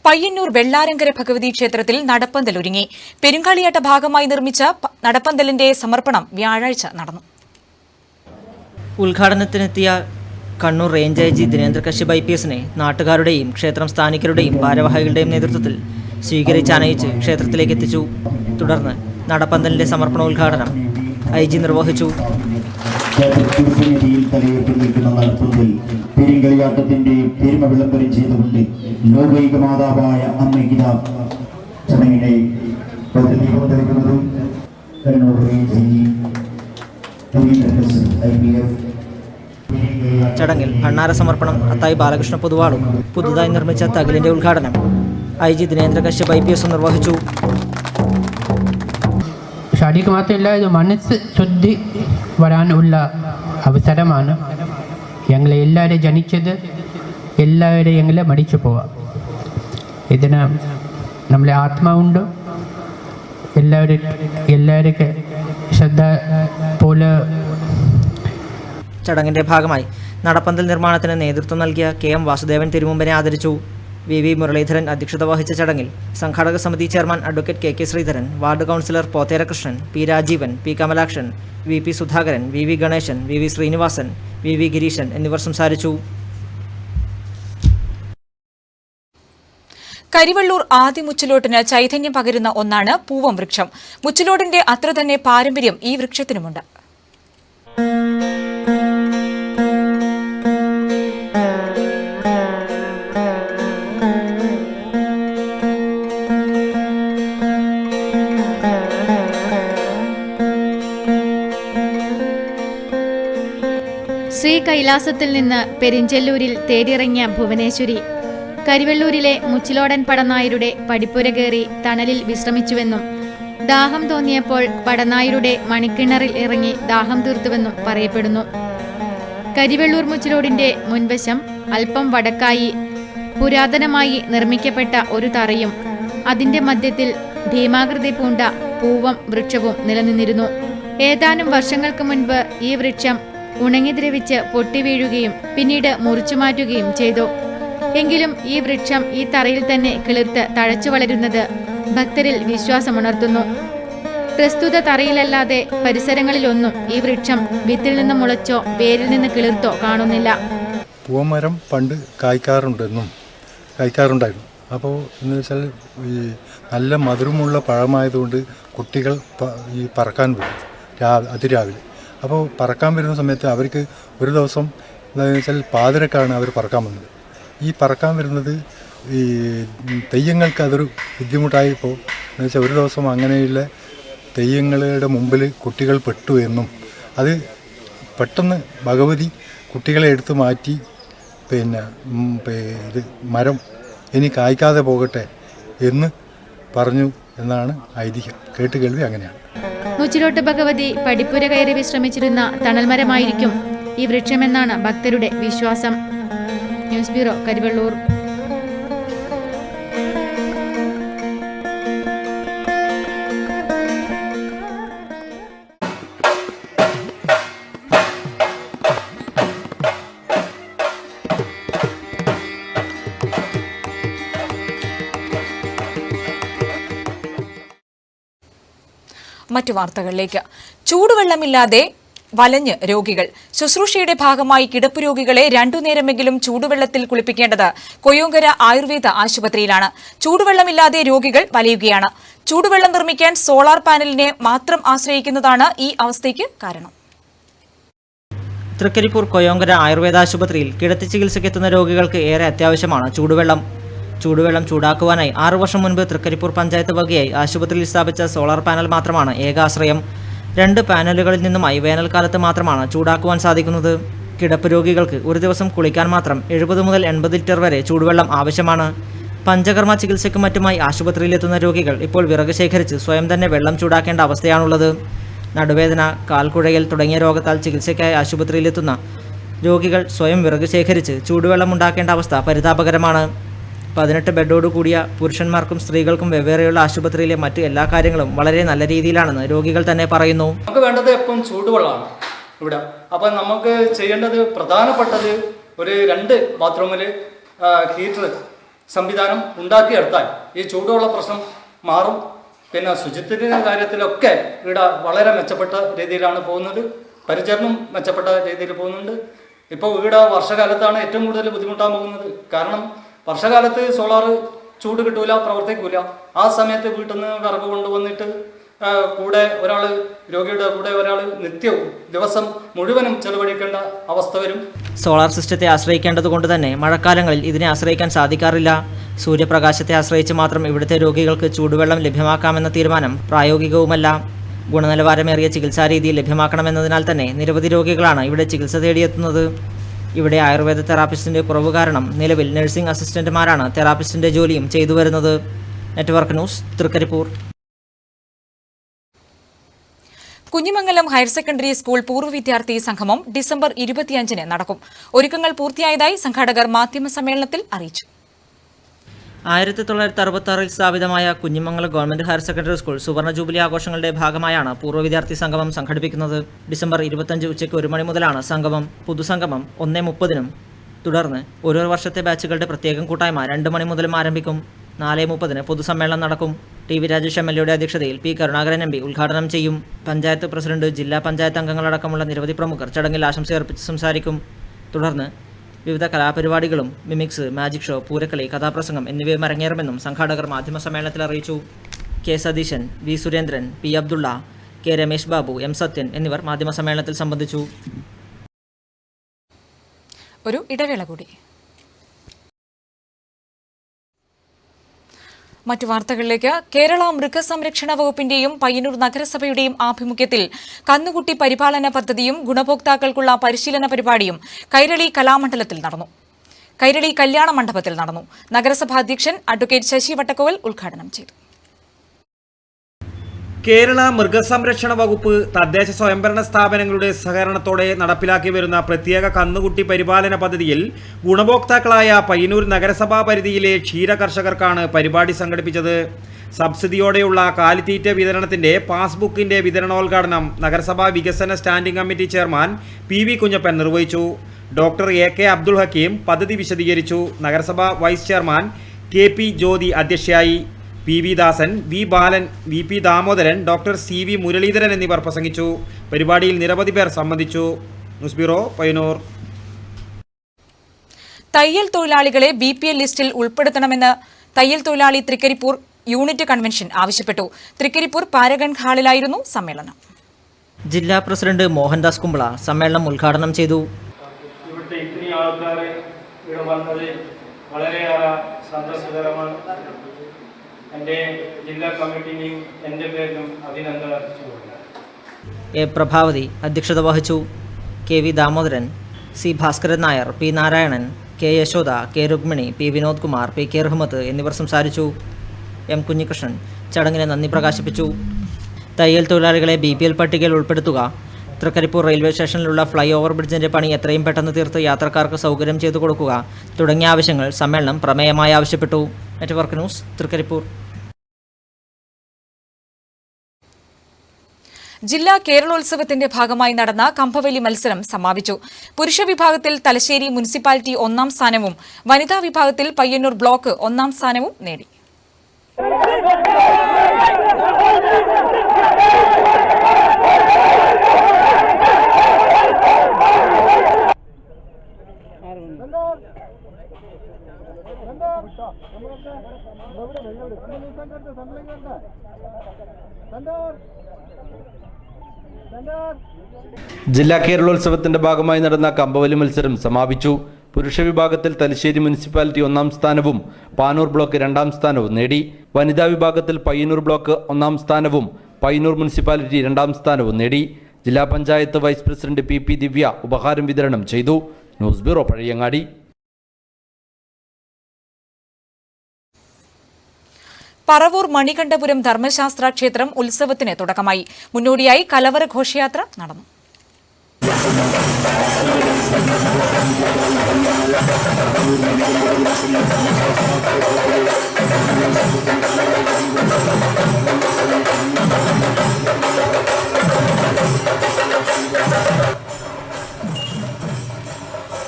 പയ്യന്നൂർ വെള്ളാരങ്കര ഭഗവതി ക്ഷേത്രത്തിൽ നടപ്പന്തൽ ഒരുങ്ങി. പെരുങ്കാളിയാട്ട ഭാഗമായി നിർമ്മിച്ച നടപ്പന്തലിന്റെ സമർപ്പണം വ്യാഴാഴ്ച നടന്നു. ഉദ്ഘാടനത്തിനെത്തിയ കണ്ണൂർ റേഞ്ച് IG ദിനേന്ദ്ര കശ്യപ് IPSനെ നാട്ടുകാരുടെയും ക്ഷേത്രം സ്ഥാനികരുടെയും ഭാരവാഹികളുടെയും നേതൃത്വത്തിൽ സ്വീകരിച്ചാനയിച്ച് ക്ഷേത്രത്തിലേക്ക് എത്തിച്ചു. തുടർന്ന് നടപ്പന്തലിന്റെ സമർപ്പണ ഉദ്ഘാടനം IG നിർവഹിച്ചു. പെരുങ്കളിയാട്ടത്തിന്റെ പെരുമ വിളംബരം ചെയ്തുകൊണ്ട് ലോകൈക മാതാവായ അമ്മയ്ക്കിത ചടങ്ങിനെ പ്രതിനിധീകരിക്കുന്നത് കണ്ണൂർ ചടങ്ങിൽ ഭണ്ണാര സമർപ്പണം അത്തായി ബാലകൃഷ്ണ പൊതുവാളും പുതുതായി നിർമ്മിച്ച തകിലിന്റെ ഉദ്ഘാടനം IG ദിനേന്ദ്ര കശ്യപ് IPS നിർവഹിച്ചു. ശാരീരിക മാത്രമല്ല, ഇത് മനസ്സ് ശുദ്ധി വരാനുള്ള അവസരമാണ്. ഞങ്ങളെ എല്ലാവരും ജനിച്ചത്, എല്ലാവരും ഞങ്ങളെ മരിച്ചു പോവാം. ഇതിന് നമ്മളെ ആത്മാവുണ്ട്. എല്ലാവരും ശ്രദ്ധ പോലെ. ചടങ്ങിന്റെ ഭാഗമായി നടപ്പന്തൽ നിർമ്മാണത്തിന് നേതൃത്വം നൽകിയ KM വാസുദേവൻ തിരുമുമ്പനെ ആദരിച്ചു. VV മുരളീധരൻ അധ്യക്ഷത വഹിച്ച ചടങ്ങിൽ സംഘാടക സമിതി chairman advocate KK Sreedharan, ward councillor Pothera Krishnan, P. Rajeevan, P. Kamalakshan, VP Sudhakaran, VV Ganesan, VV Srinivasan, VV Gireesan എന്നിവർ സംസാരിച്ചു. കരിവെള്ളൂർ ആദി മുച്ചിലോട്ടിന് ചൈതന്യം പകരുന്ന ഒന്നാണ് പൂവം വൃക്ഷം. മുച്ചിലോടിന്റെ അത്ര തന്നെ പാരമ്പര്യം ഈ വൃക്ഷത്തിനുമുണ്ട്. ശ്രീ കൈലാസത്തിൽ നിന്ന് പെരിഞ്ചെല്ലൂരിൽ തേടിയിറങ്ങിയ ഭുവനേശ്വരി കരിവെള്ളൂരിലെ മുച്ചിലോടൻ പടനായരുടെ പടിപ്പുര കയറി തണലിൽ വിശ്രമിച്ചുവെന്നും ദാഹം തോന്നിയപ്പോൾ പടനായരുടെ മണിക്കിണറിൽ ഇറങ്ങി ദാഹം തീർത്തുവെന്നും പറയപ്പെടുന്നു. കരിവെള്ളൂർ മുച്ചിലോടിന്റെ മുൻവശം അല്പം വടക്കായി പുരാതനമായി നിർമ്മിക്കപ്പെട്ട ഒരു തറയും അതിന്റെ മധ്യത്തിൽ ഭീമാകൃതി പൂണ്ട പൂവം വൃക്ഷവും നിലനിന്നിരുന്നു. ഏതാനും വർഷങ്ങൾക്ക് മുൻപ് ഈ വൃക്ഷം ഉണങ്ങിദ്രവിച്ച് പൊട്ടിവീഴുകയും പിന്നീട് മുറിച്ചുമാറ്റുകയും ചെയ്തു. എങ്കിലും ഈ വൃക്ഷം ഈ തറയിൽ തന്നെ കിളിർത്ത് തഴച്ചു വളരുന്നത് ഭക്തരിൽ വിശ്വാസമുണർത്തുന്നു. പ്രസ്തുത തറയിലല്ലാതെ പരിസരങ്ങളിലൊന്നും ഈ വൃക്ഷം വിത്തിൽ നിന്ന് മുളച്ചോ വേരിൽ നിന്ന് കിളിർത്തോ കാണുന്നില്ല. പൂവമരം പണ്ട് കായ്ക്കാറുണ്ടായിരുന്നു. അപ്പോൾ എന്ന് വെച്ചാൽ ഈ നല്ല മധുരമുള്ള പഴമായതുകൊണ്ട് കുട്ടികൾ ഈ പറക്കാൻ വരും അതിരാവിലെ. അപ്പോൾ പറക്കാൻ വരുന്ന സമയത്ത് അവർക്ക് ഒരു ദിവസം എന്താണെന്ന് വെച്ചാൽ പാതിരക്കാണ് അവർ പറക്കാൻ വന്നത്. ഈ പറക്കാൻ വരുന്നത് ഈ തെയ്യങ്ങൾക്ക് അതൊരു ബുദ്ധിമുട്ടായിപ്പോൾ എന്ന് വെച്ചാൽ ഒരു ദിവസം അങ്ങനെയുള്ള തെയ്യങ്ങളുടെ മുമ്പിൽ കുട്ടികൾ പെട്ടു എന്നും അത് പെട്ടെന്ന് ഭഗവതി കുട്ടികളെ എടുത്തു മാറ്റി ഇത് മരം ഇനി കായ്ക്കാതെ പോകട്ടെ എന്ന് പറഞ്ഞു എന്നാണ് ഐതിഹ്യം. കേട്ടുകേൾവി അങ്ങനെയാണ്. മുച്ചിലോട്ട് ഭഗവതി പടിപ്പുര കയറി വിശ്രമിച്ചിരുന്ന തണൽമരമായിരിക്കും ഈ വൃക്ഷമെന്നാണ് ഭക്തരുടെ വിശ്വാസം. News bureau, Karivellur. മറ്റു വാർത്തകളിലേക്ക്. ചൂടുവെള്ളമില്ലാതെ വലഞ്ഞ് രോഗികൾ. ശുശ്രൂഷയുടെ ഭാഗമായി കിടപ്പ് രോഗികളെ 2 നേരമെങ്കിലും ചൂടുവെള്ളത്തിൽ കുളിപ്പിക്കേണ്ടത് കൊയ്യോങ്കര ആയുർവേദ ആശുപത്രിയിലാണ്. ചൂടുവെള്ളമില്ലാതെ രോഗികൾ വലയുകയാണ്. ചൂടുവെള്ളം നിർമ്മിക്കാൻ സോളാർ പാനലിനെ മാത്രം ആശ്രയിക്കുന്നതാണ് ഈ അവസ്ഥയ്ക്ക് കാരണം. തൃക്കരിപ്പൂർ കൊയ്യോങ്കര ആയുർവേദ ആശുപത്രിയിൽ കിടത്തി ചികിത്സയ്ക്കെത്തുന്ന രോഗികൾക്ക് ഏറെ അത്യാവശ്യമാണ് ചൂടുവെള്ളം. ചൂടുവെള്ളം ചൂടാക്കുവാനായി 6 വർഷം മുൻപ് തൃക്കരിപ്പൂർ പഞ്ചായത്ത് വകയായി ആശുപത്രിയിൽ സ്ഥാപിച്ച സോളാർ പാനൽ മാത്രമാണ് ഏകാശ്രയം. 2 പാനലുകളിൽ നിന്നുമായി വേനൽക്കാലത്ത് മാത്രമാണ് ചൂടാക്കുവാൻ സാധിക്കുന്നത്. കിടപ്പ് രോഗികൾക്ക് ഒരു ദിവസം കുളിക്കാൻ മാത്രം 70 മുതൽ 80 ലിറ്റർ വരെ ചൂടുവെള്ളം ആവശ്യമാണ്. പഞ്ചകർമ്മ ചികിത്സയ്ക്കും മറ്റുമായി ആശുപത്രിയിലെത്തുന്ന രോഗികൾ ഇപ്പോൾ വിറക് ശേഖരിച്ച് സ്വയം തന്നെ വെള്ളം ചൂടാക്കേണ്ട അവസ്ഥയാണുള്ളത്. നടുവേദന, കാൽക്കുഴയൽ തുടങ്ങിയ രോഗത്താൽ ചികിത്സയ്ക്കായി ആശുപത്രിയിലെത്തുന്ന രോഗികൾ സ്വയം വിറക് ശേഖരിച്ച് ചൂടുവെള്ളം ഉണ്ടാക്കേണ്ട അവസ്ഥ പരിതാപകരമാണ്. 18 ബെഡോട് കൂടിയ പുരുഷന്മാർക്കും സ്ത്രീകൾക്കും വെവ്വേറെയുള്ള ആശുപത്രിയിലെ മറ്റ് എല്ലാ കാര്യങ്ങളും വളരെ നല്ല രീതിയിലാണെന്ന് രോഗികൾ തന്നെ പറയുന്നു. നമുക്ക് വേണ്ടത് എപ്പം ചൂടുവെള്ളമാണ് ഇവിടെ. അപ്പം നമുക്ക് ചെയ്യേണ്ടത് പ്രധാനപ്പെട്ടത് ഒരു 2 ബാത്റൂമിൽ ഹീറ്റർ സംവിധാനം ഉണ്ടാക്കിയെടുത്താൽ ഈ ചൂടുവെള്ള പ്രശ്നം മാറും. പിന്നെ ശുചിത്വത്തിൻ്റെ കാര്യത്തിലൊക്കെ ഇവിടെ വളരെ മെച്ചപ്പെട്ട രീതിയിലാണ് പോകുന്നത്. പരിചരണം മെച്ചപ്പെട്ട രീതിയിൽ പോകുന്നുണ്ട്. ഇപ്പോൾ ഇവിടെ വർഷകാലത്താണ് ഏറ്റവും കൂടുതൽ ബുദ്ധിമുട്ടാൻ പോകുന്നത്. കാരണം വർഷകാലത്ത് സോളാർ ചൂട് കിട്ടൂല, പ്രവർത്തിക്കൂല. ആ സമയത്ത് വീട്ടിൽ നിന്ന് വിറക് കൊണ്ടുവന്നിട്ട് കൂടെ ഒരാൾ, രോഗിയുടെ കൂടെ ഒരാൾ നിത്യവും ദിവസം മുഴുവനും ചെലവഴിക്കേണ്ട അവസ്ഥ വരും. സോളാർ സിസ്റ്റത്തെ ആശ്രയിക്കേണ്ടതുകൊണ്ട് തന്നെ മഴക്കാലങ്ങളിൽ ഇതിനെ ആശ്രയിക്കാൻ സാധിക്കാറില്ല. സൂര്യപ്രകാശത്തെ ആശ്രയിച്ച് മാത്രം ഇവിടുത്തെ രോഗികൾക്ക് ചൂടുവെള്ളം ലഭ്യമാക്കാമെന്ന തീരുമാനം പ്രായോഗികവുമല്ല. ഗുണനിലവാരമേറിയ ചികിത്സാരീതി ലഭ്യമാക്കണമെന്നതിനാൽ തന്നെ നിരവധി രോഗികളാണ് ഇവിടെ ചികിത്സ തേടിയെത്തുന്നത്. ഇവിടെ ആയുർവേദ തെറാപ്പിസ്റ്റിന്റെ കുറവ് കാരണം നിലവിൽ നഴ്സിംഗ് അസിസ്റ്റന്റുമാരാണ് തെറാപ്പിസ്റ്റിന്റെ ജോലിയും ചെയ്തു വരുന്നത്. Network news, Trikaripur. Kunhimangalam higher secondary school പൂർവ്വ വിദ്യാർത്ഥി സംഗമം ഡിസംബർ 25-ന് നടക്കും. ഒരുക്കങ്ങൾ പൂർത്തിയായതായി സംഘാടകർ മാധ്യമസമ്മേളനത്തിൽ അറിയിച്ചു. 1966 സ്ഥാപിതമായ Kunhimangalam government higher secondary school സുവർണ ജൂബിലി ആഘോഷങ്ങളുടെ ഭാഗമായാണ് പൂർവ്വ വിദ്യാർത്ഥി സംഗമം സംഘടിപ്പിക്കുന്നത്. ഡിസംബർ 25 ഉച്ചയ്ക്ക് 1 മണി മുതലാണ് സംഗമം. പൊതുസംഗമം 1:30-നും തുടർന്ന് ഓരോ വർഷത്തെ ബാച്ചുകളുടെ പ്രത്യേകം കൂട്ടായ്മ 2 മണി മുതലും ആരംഭിക്കും. 4:30-ന് പൊതുസമ്മേളനം നടക്കും. ടി.വി. രാജേഷ് എം.എൽ.എയുടെ അധ്യക്ഷതയിൽ പി. കരുണാകരൻ എം.പി ഉദ്ഘാടനം ചെയ്യും. പഞ്ചായത്ത് പ്രസിഡന്റ്, ജില്ലാ പഞ്ചായത്ത് അംഗങ്ങളടക്കമുള്ള നിരവധി പ്രമുഖർ ചടങ്ങിൽ ആശംസയർപ്പിച്ച് സംസാരിക്കും. തുടർന്ന് വിവിധ കലാപരിപാടികളും മിമിക്സ്, മാജിക് ഷോ, പൂരക്കളി, കഥാപ്രസംഗം എന്നിവയും അരങ്ങേറുമെന്നും സംഘാടകർ മാധ്യമസമ്മേളനത്തിൽ അറിയിച്ചു. K. Satheesan, V. Surendran, P. Abdulla, K. Ramesh Babu, M. Sathyan എന്നിവർ മാധ്യമസമ്മേളനത്തിൽ സംബന്ധിച്ചു. ഒരു ഇടവേള കൂടി. മറ്റു വാർത്തകളിലേക്ക്. കേരള മൃഗസംരക്ഷണ വകുപ്പിന്റെയും പയ്യന്നൂർ നഗരസഭയുടെയും ആഭിമുഖ്യത്തിൽ കന്നുകുട്ടി പരിപാലന പദ്ധതിയും ഗുണഭോക്താക്കൾക്കുള്ള പരിശീലന പരിപാടിയും കൈരളി കലാമണ്ഡലത്തിൽ നടന്നു. കൈരളി കല്യാണ മണ്ഡപത്തിൽ നടന്നു. നഗരസഭാ അധ്യക്ഷൻ അഡ്വക്കേറ്റ് ശശി വട്ടക്കോവൽ ഉദ്ഘാടനം ചെയ്തു. കേരള മൃഗസംരക്ഷണ വകുപ്പ് തദ്ദേശ സ്വയംഭരണ സ്ഥാപനങ്ങളുടെ സഹകരണത്തോടെ നടപ്പിലാക്കി വരുന്ന പ്രത്യേക കന്നുകുട്ടി പരിപാലന പദ്ധതിയിൽ ഗുണഭോക്താക്കളായ പയ്യന്നൂർ നഗരസഭാ പരിധിയിലെ ക്ഷീര കർഷകർക്കാണ് പരിപാടി സംഘടിപ്പിച്ചത്. സബ്സിഡിയോടെയുള്ള കാലിത്തീറ്റ വിതരണത്തിന്റെ പാസ്ബുക്കിന്റെ വിതരണോദ്ഘാടനം നഗരസഭാ വികസന standing committee chairman P. V. Kunhappan നിർവഹിച്ചു. Doctor A. K. Abdul Hakeem പദ്ധതി വിശദീകരിച്ചു. നഗരസഭാ vice chairman K. P. Jyothi അധ്യക്ഷയായി. P. V. Dasan, V. Balan, V. P. Damodaran, doctor C. V. Muraleedharan എന്നിവർ പ്രസംഗിച്ചു. പരിപാടിയിൽ നിരവധി പേർ സംബന്ധിച്ചു. News bureau, Payyanur. തയ്യൽ തൊഴിലാളികളെ BPL ലിസ്റ്റിൽ ഉൾപ്പെടുത്തണമെന്ന് തയ്യൽ തൊഴിലാളി തൃക്കരിപ്പൂർ യൂണിറ്റ് കൺവെൻഷൻ ആവശ്യപ്പെട്ടു. തൃക്കരിപ്പൂർ പാരഗൺ ഹാളിലായിരുന്നു സമ്മേളനം. ജില്ലാ പ്രസിഡന്റ് മോഹൻദാസ് കുമ്പള സമ്മേളനം ഉദ്ഘാടനം ചെയ്തു. ഇവിടുത്തെ ഇത്രയും ആൾക്കാർ ഇവിടെ വന്നത് വളരെയേറെ സന്തോഷകരമാണ്. എൻ്റെ ജില്ലാ കമ്മിറ്റിയും എൻ്റെ പേരിലും അഭിനന്ദനം അർപ്പിച്ചുകൊള്ളുന്നു. എ പ്രഭാവതി അധ്യക്ഷത വഹിച്ചു. K V Damodaran, C Bhaskaran Nair, P Narayanan, K Yashoda, K Rukmini, P Vinod Kumar, P K Rahmath എന്നിവർ സംസാരിച്ചു. എം കുഞ്ഞികൃഷ്ണൻ ചടങ്ങിന് നന്ദി പ്രകാശിപ്പിച്ചു. തയ്യൽ തൊഴിലാളികളെ BPL പട്ടികയിൽ ഉൾപ്പെടുത്തുക, തൃക്കരിപ്പൂർ റെയിൽവേ സ്റ്റേഷനിലുള്ള ഫ്ലൈ ഓവർ ബ്രിഡ്ജിന്റെ പണി എത്രയും പെട്ടെന്ന് തീർത്ത് യാത്രക്കാർക്ക് സൗകര്യം ചെയ്തു കൊടുക്കുക തുടങ്ങിയ ആവശ്യങ്ങൾ സമ്മേളനം പ്രമേയമായി ആവശ്യപ്പെട്ടു. Network news, Trikaripur. ജില്ലാ കേരളോത്സവത്തിന്റെ ഭാഗമായി നടന്ന കമ്പവലി മത്സരം സമാപിച്ചു. പുരുഷ വിഭാഗത്തിൽ തലശ്ശേരി മുനിസിപ്പാലിറ്റി 1ാം സ്ഥാനവും വനിതാ വിഭാഗത്തിൽ പയ്യന്നൂർ ബ്ലോക്ക് 1ാം സ്ഥാനവും നേടി. ജില്ലാ കേരളോത്സവത്തിന്റെ ഭാഗമായി നടന്ന കമ്പവലി മത്സരം സമാപിച്ചു. പുരുഷ വിഭാഗത്തിൽ തലശ്ശേരി മുനിസിപ്പാലിറ്റി 1ാം സ്ഥാനവും പാനൂർ ബ്ലോക്ക് 2ാം സ്ഥാനവും നേടി. വനിതാ വിഭാഗത്തിൽ പയ്യന്നൂർ ബ്ലോക്ക് 1ാം സ്ഥാനവും പയ്യന്നൂർ മുനിസിപ്പാലിറ്റി 2ാം സ്ഥാനവും നേടി. ജില്ലാ panchayat vice president PP Divya ഉപഹാരം വിതരണം ചെയ്തു. News bureau, Pazhayangadi. പറവൂർ മണികണ്ഠപുരം ധർമ്മശാസ്ത്ര ക്ഷേത്രം ഉത്സവത്തിന് തുടക്കമായി. മുന്നോടിയായി കലവറ ഘോഷയാത്ര നടന്നു.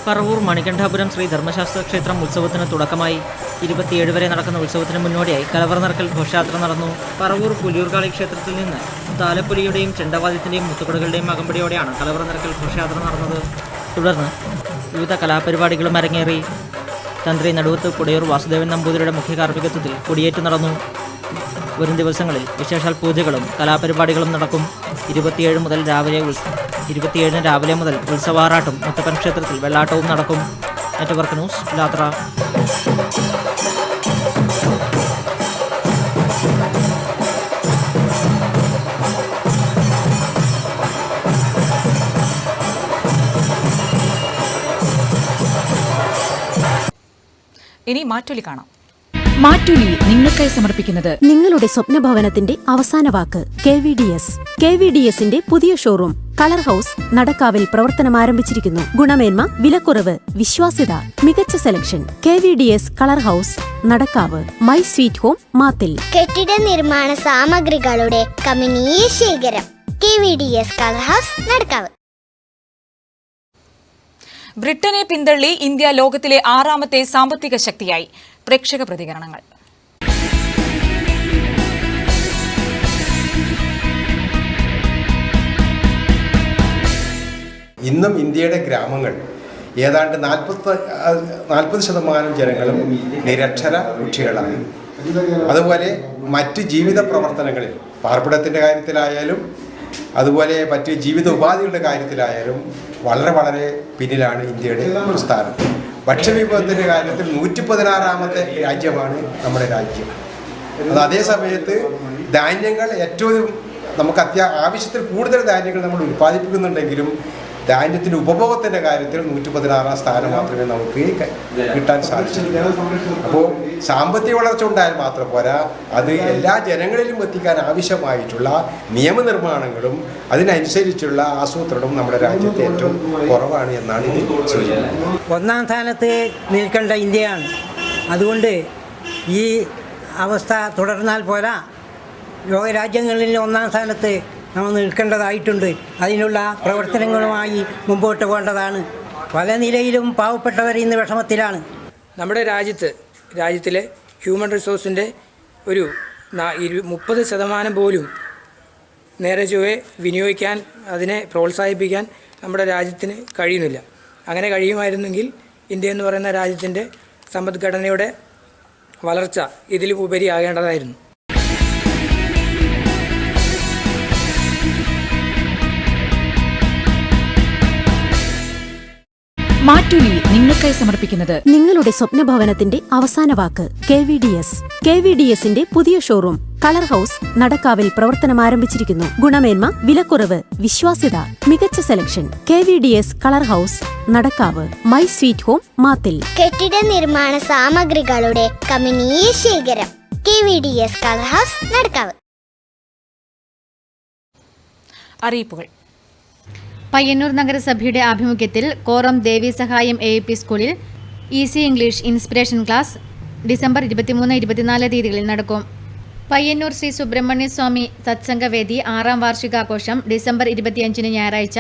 പറവൂർ മണികണ്ഠാപുരം ശ്രീ ധർമ്മശാസ്ത്ര ക്ഷേത്രം ഉത്സവത്തിന് തുടക്കമായി. 27 വരെ നടക്കുന്ന ഉത്സവത്തിന് മുന്നോടിയായി കലവറ നിറക്കൽ ഘോഷയാത്ര നടന്നു. പറവൂർ പുലിയൂർക്കാളി ക്ഷേത്രത്തിൽ നിന്ന് താലപ്പൊലിയുടെയും ചെണ്ടവാദ്യത്തിന്റെയും മുത്തുകുടകളുടെയും അകമ്പടിയോടെയാണ് കലവറ നിറക്കൽ ഘോഷയാത്ര നടന്നത്. തുടർന്ന് വിവിധ കലാപരിപാടികളും അരങ്ങേറി. തന്ത്രി നടുവത്ത് കുടയൂർ വാസുദേവൻ നമ്പൂതിരിയുടെ മുഖ്യ കാർമ്മികത്വത്തിൽ കൊടിയേറ്റ് നടന്നു. വരും ദിവസങ്ങളിൽ വിശേഷാൽ പൂജകളും കലാപരിപാടികളും നടക്കും. 27-ന് രാവിലെ മുതൽ ഉത്സവാറാട്ടും മുത്തപ്പൻ ക്ഷേത്രത്തിൽ വെള്ളാട്ടവും നടക്കും. നെറ്റ്വർക്ക് ന്യൂസ്, യാത്ര. ഇനി മാറ്റൊലി കാണാം. മാറ്റൊലി നിങ്ങൾക്കായി സമർപ്പിക്കുന്നത് നിങ്ങളുടെ സ്വപ്ന ഭവനത്തിന്റെ അവസാന വാക്ക് KVDS. KVDSന്റെ പുതിയ ഷോറൂം കളർ ഹൗസ് നടക്കാവിൽ പ്രവർത്തനം ആരംഭിച്ചിരിക്കുന്നു. ഗുണമേന്മ, വിലക്കുറവ്, വിശ്വാസ്യത, മികച്ച selection. KVDS colour house Nadakkavu. My sweet home Mathil. കെട്ടിട നിർമ്മാണ സാമഗ്രികളുടെ കമനീയ ശേഖരം. KVDS colour house Nadakkavu. ബ്രിട്ടനെ പിന്തള്ളി ഇന്ത്യ ലോകത്തിലെ 6ാമത്തെ സാമ്പത്തിക ശക്തിയായി. പ്രേക്ഷക പ്രതികരണങ്ങൾ. ഇന്നും ഇന്ത്യയുടെ ഗ്രാമങ്ങൾ ഏതാണ്ട് 40% ജനങ്ങളും നിരക്ഷര കുട്ടികളാണ്. അതുപോലെ മറ്റ് ജീവിത പ്രവർത്തനങ്ങളിൽ പാർപ്പിടത്തിൻ്റെ കാര്യത്തിലായാലും അതുപോലെ മറ്റ് ജീവിത ഉപാധികളുടെ കാര്യത്തിലായാലും വളരെ പിന്നിലാണ് ഇന്ത്യയുടെ സ്ഥാനം. ഭക്ഷ്യവിഭവത്തിൻ്റെ കാര്യത്തിൽ 116ാമത്തെ രാജ്യമാണ് നമ്മുടെ രാജ്യം. അത് അതേ സമയത്ത് ധാന്യങ്ങൾ ഏറ്റവും നമുക്ക് ആവശ്യത്തിൽ കൂടുതൽ ധാന്യങ്ങൾ നമ്മൾ ഉൽപ്പാദിപ്പിക്കുന്നുണ്ടെങ്കിലും ധാന്യത്തിൻ്റെ ഉപഭോഗത്തിൻ്റെ കാര്യത്തിൽ 116ാം സ്ഥാനം മാത്രമേ നമുക്ക് കിട്ടാൻ സാധിച്ചിട്ടുള്ളൂ. അപ്പോൾ സാമ്പത്തിക വളർച്ച ഉണ്ടായാൽ മാത്രം പോരാ, അത് എല്ലാ ജനങ്ങളിലും എത്തിക്കാൻ ആവശ്യമായിട്ടുള്ള നിയമനിർമ്മാണങ്ങളും അതിനനുസരിച്ചുള്ള ആസൂത്രണവും നമ്മുടെ രാജ്യത്ത് ഏറ്റവും കുറവാണ് എന്നാണ് ഇത് സൂചിപ്പിക്കുന്നത്. 1ാം സ്ഥാനത്ത് നിൽക്കേണ്ട ഇന്ത്യയാണ്. അതുകൊണ്ട് ഈ അവസ്ഥ തുടർന്നാൽ പോരാ, ലോകരാജ്യങ്ങളിൽ 1ാം സ്ഥാനത്ത് നമ്മൾ നിൽക്കേണ്ടതായിട്ടുണ്ട്. അതിനുള്ള പ്രവർത്തനങ്ങളുമായി മുമ്പോട്ട് പോകേണ്ടതാണ്. പല നിലയിലും പാവപ്പെട്ടവർ ഇന്ന് വിഷമത്തിലാണ്. നമ്മുടെ രാജ്യത്തിലെ ഹ്യൂമൻ റിസോഴ്സിൻ്റെ ഒരു 30% പോലും നേരെ ചൊവ്വേ വിനിയോഗിക്കാൻ, അതിനെ പ്രോത്സാഹിപ്പിക്കാൻ നമ്മുടെ രാജ്യത്തിന് കഴിയുന്നില്ല. അങ്ങനെ കഴിയുമായിരുന്നെങ്കിൽ ഇന്ത്യ എന്ന് പറയുന്ന രാജ്യത്തിൻ്റെ സമ്പദ്ഘടനയുടെ വളർച്ച ഇതിൽ ഉപരിയാകേണ്ടതായിരുന്നു. മാറ്റുലി നിങ്ങൾക്കായി സമർപ്പിക്കുന്നത് നിങ്ങളുടെ സ്വപ്നഭവനത്തിന്റെ അവസാന വാക്ക് KVDS. KVDSന്റെ പുതിയ ഷോറൂം കളർ ഹൗസ് നടക്കാവിൽ പ്രവർത്തനം ആരംഭിച്ചിരിക്കുന്നു. ഗുണമേന്മ, വിലക്കുറവ്, വിശ്വാസ്യത, മികച്ച selection. KVDS colour house Nadakkavu. My sweet home Mathil. കെട്ടിട നിർമ്മാണ സാമഗ്രികളുടെ കമനീയ ശേഖരം. KVDS colour house Nadakkavu. അറിയിപ്പുകൾ. പയ്യന്നൂർ നഗരസഭയുടെ ആഭിമുഖ്യത്തിൽ കോറം ദേവി സഹായം AUP സ്കൂളിൽ easy English inspiration class December 23-24 തീയതികളിൽ നടക്കും. പയ്യന്നൂർ ശ്രീ സുബ്രഹ്മണ്യ സ്വാമി സത്സംഗവേദി 6ാം വാർഷികാഘോഷം ഡിസംബർ 25 ഞായറാഴ്ച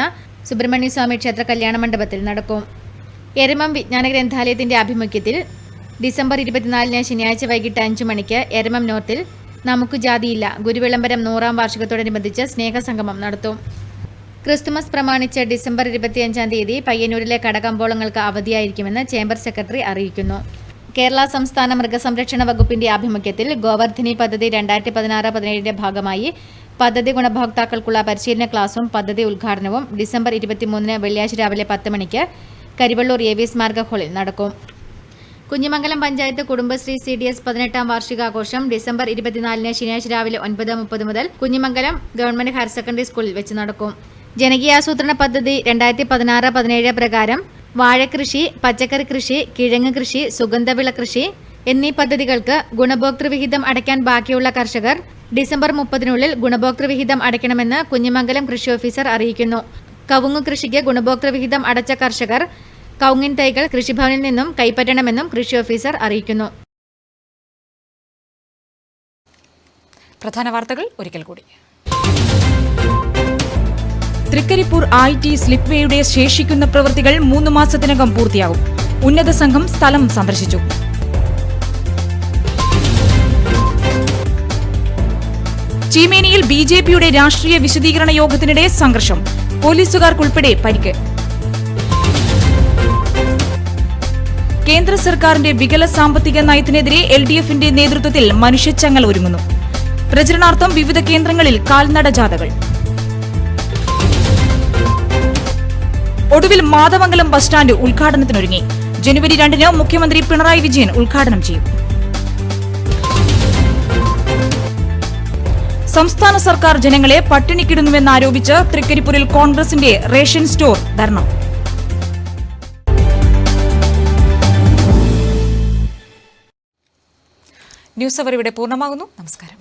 സുബ്രഹ്മണ്യ സ്വാമി ക്ഷേത്ര കല്യാണ മണ്ഡപത്തിൽ നടക്കും. എരമം വിജ്ഞാന ഗ്രന്ഥാലയത്തിന്റെ ആഭിമുഖ്യത്തിൽ ഡിസംബർ 24 ശനിയാഴ്ച വൈകിട്ട് 5 മണിക്ക് എരമം നോർത്തിൽ നമുക്ക് ജാതിയില്ല ഗുരുവിളംബരം 100ാം വാർഷികത്തോടനുബന്ധിച്ച് സ്നേഹസംഗമം നടത്തും. ക്രിസ്തുമസ് പ്രമാണിച്ച് ഡിസംബർ 25 തീയതി പയ്യന്നൂരിലെ കടകമ്പോളങ്ങൾക്ക് അവധിയായിരിക്കുമെന്ന് ചേംബർ സെക്രട്ടറി അറിയിക്കുന്നു. കേരള സംസ്ഥാന മൃഗസംരക്ഷണ വകുപ്പിന്റെ ആഭിമുഖ്യത്തിൽ ഗോവർദ്ധനി പദ്ധതി 2016-17 ഭാഗമായി പദ്ധതി ഗുണഭോക്താക്കൾക്കുള്ള പരിശീലന ക്ലാസും പദ്ധതി ഉദ്ഘാടനവും ഡിസംബർ 23 വെള്ളിയാഴ്ച രാവിലെ 10 മണിക്ക് കരിവള്ളൂർ AV സ്മാരക ഹാളിൽ നടക്കും. കുഞ്ഞിമംഗലം പഞ്ചായത്ത് കുടുംബശ്രീ CDS 18ാം വാർഷികാഘോഷം ഡിസംബർ 24 ശനിയാഴ്ച രാവിലെ 9:30 മുതൽ കുഞ്ഞിമംഗലം ഗവൺമെന്റ് ഹയർ സെക്കൻഡറി സ്കൂളിൽ വെച്ച് നടക്കും. ജനകീയാസൂത്രണ പദ്ധതി 2016-17 പ്രകാരം വാഴകൃഷി, പച്ചക്കറി കൃഷി, കിഴങ്ങ് കൃഷി, സുഗന്ധവിള കൃഷി എന്നീ പദ്ധതികൾക്ക് ഗുണഭോക്തൃവിഹിതം അടയ്ക്കാൻ ബാക്കിയുള്ള കർഷകർ ഡിസംബർ 30-നുള്ളിൽ ഗുണഭോക്തൃവിഹിതം അടയ്ക്കണമെന്ന് കുഞ്ഞിമംഗലം കൃഷി ഓഫീസർ അറിയിക്കുന്നു. കവുങ്ങ് കൃഷിക്ക് ഗുണഭോക്തൃവിഹിതം അടച്ച കർഷകർ കവുങ്ങിൻ തൈകൾ കൃഷിഭവനിൽ നിന്നും കൈപ്പറ്റണമെന്നും കൃഷി ഓഫീസർ അറിയിക്കുന്നു. പ്രധാന വാർത്തകൾ ഒരിക്കൽ കൂടി. തൃക്കരിപ്പൂർ IT സ്ലിപ്പ് വേയുടെ ശേഷിക്കുന്ന പ്രവൃത്തികൾ 3 മാസത്തിനകം പൂർത്തിയാകും. ഉന്നത സംഘം സ്ഥലം സന്ദർശിച്ചു. ചീമേനിയിൽ BJPയുടെ രാഷ്ട്രീയ വിശദീകരണ യോഗത്തിനിടെ സംഘർഷം. പോലീസുകാർക്കുൾപ്പെടെ പരിക്ക്. കേന്ദ്ര സർക്കാരിന്റെ വികല സാമ്പത്തിക നയത്തിനെതിരെ LDFന്റെ നേതൃത്വത്തിൽ മനുഷ്യച്ചങ്ങൽ ഒരുങ്ങുന്നു. പ്രചരണാർത്ഥം വിവിധ കേന്ദ്രങ്ങളിൽ കാൽനട ജാഥകൾ. ഒടുവിൽ മാതമംഗലം ബസ് സ്റ്റാൻഡ് ഉദ്ഘാടനത്തിനൊരുങ്ങി. ജനുവരി 2-ന് മുഖ്യമന്ത്രി പിണറായി വിജയൻ ഉദ്ഘാടനം ചെയ്യും. സംസ്ഥാന സർക്കാർ ജനങ്ങളെ പട്ടിണിക്കിടുന്നുവെന്നാരോപിച്ച് തൃക്കരിപ്പൂരിൽ കോൺഗ്രസിന്റെ റേഷൻ സ്റ്റോർ ധർണ. ന്യൂസ് അവർ ഇവിടെ പൂർണ്ണമാകുന്നു. നമസ്കാരം.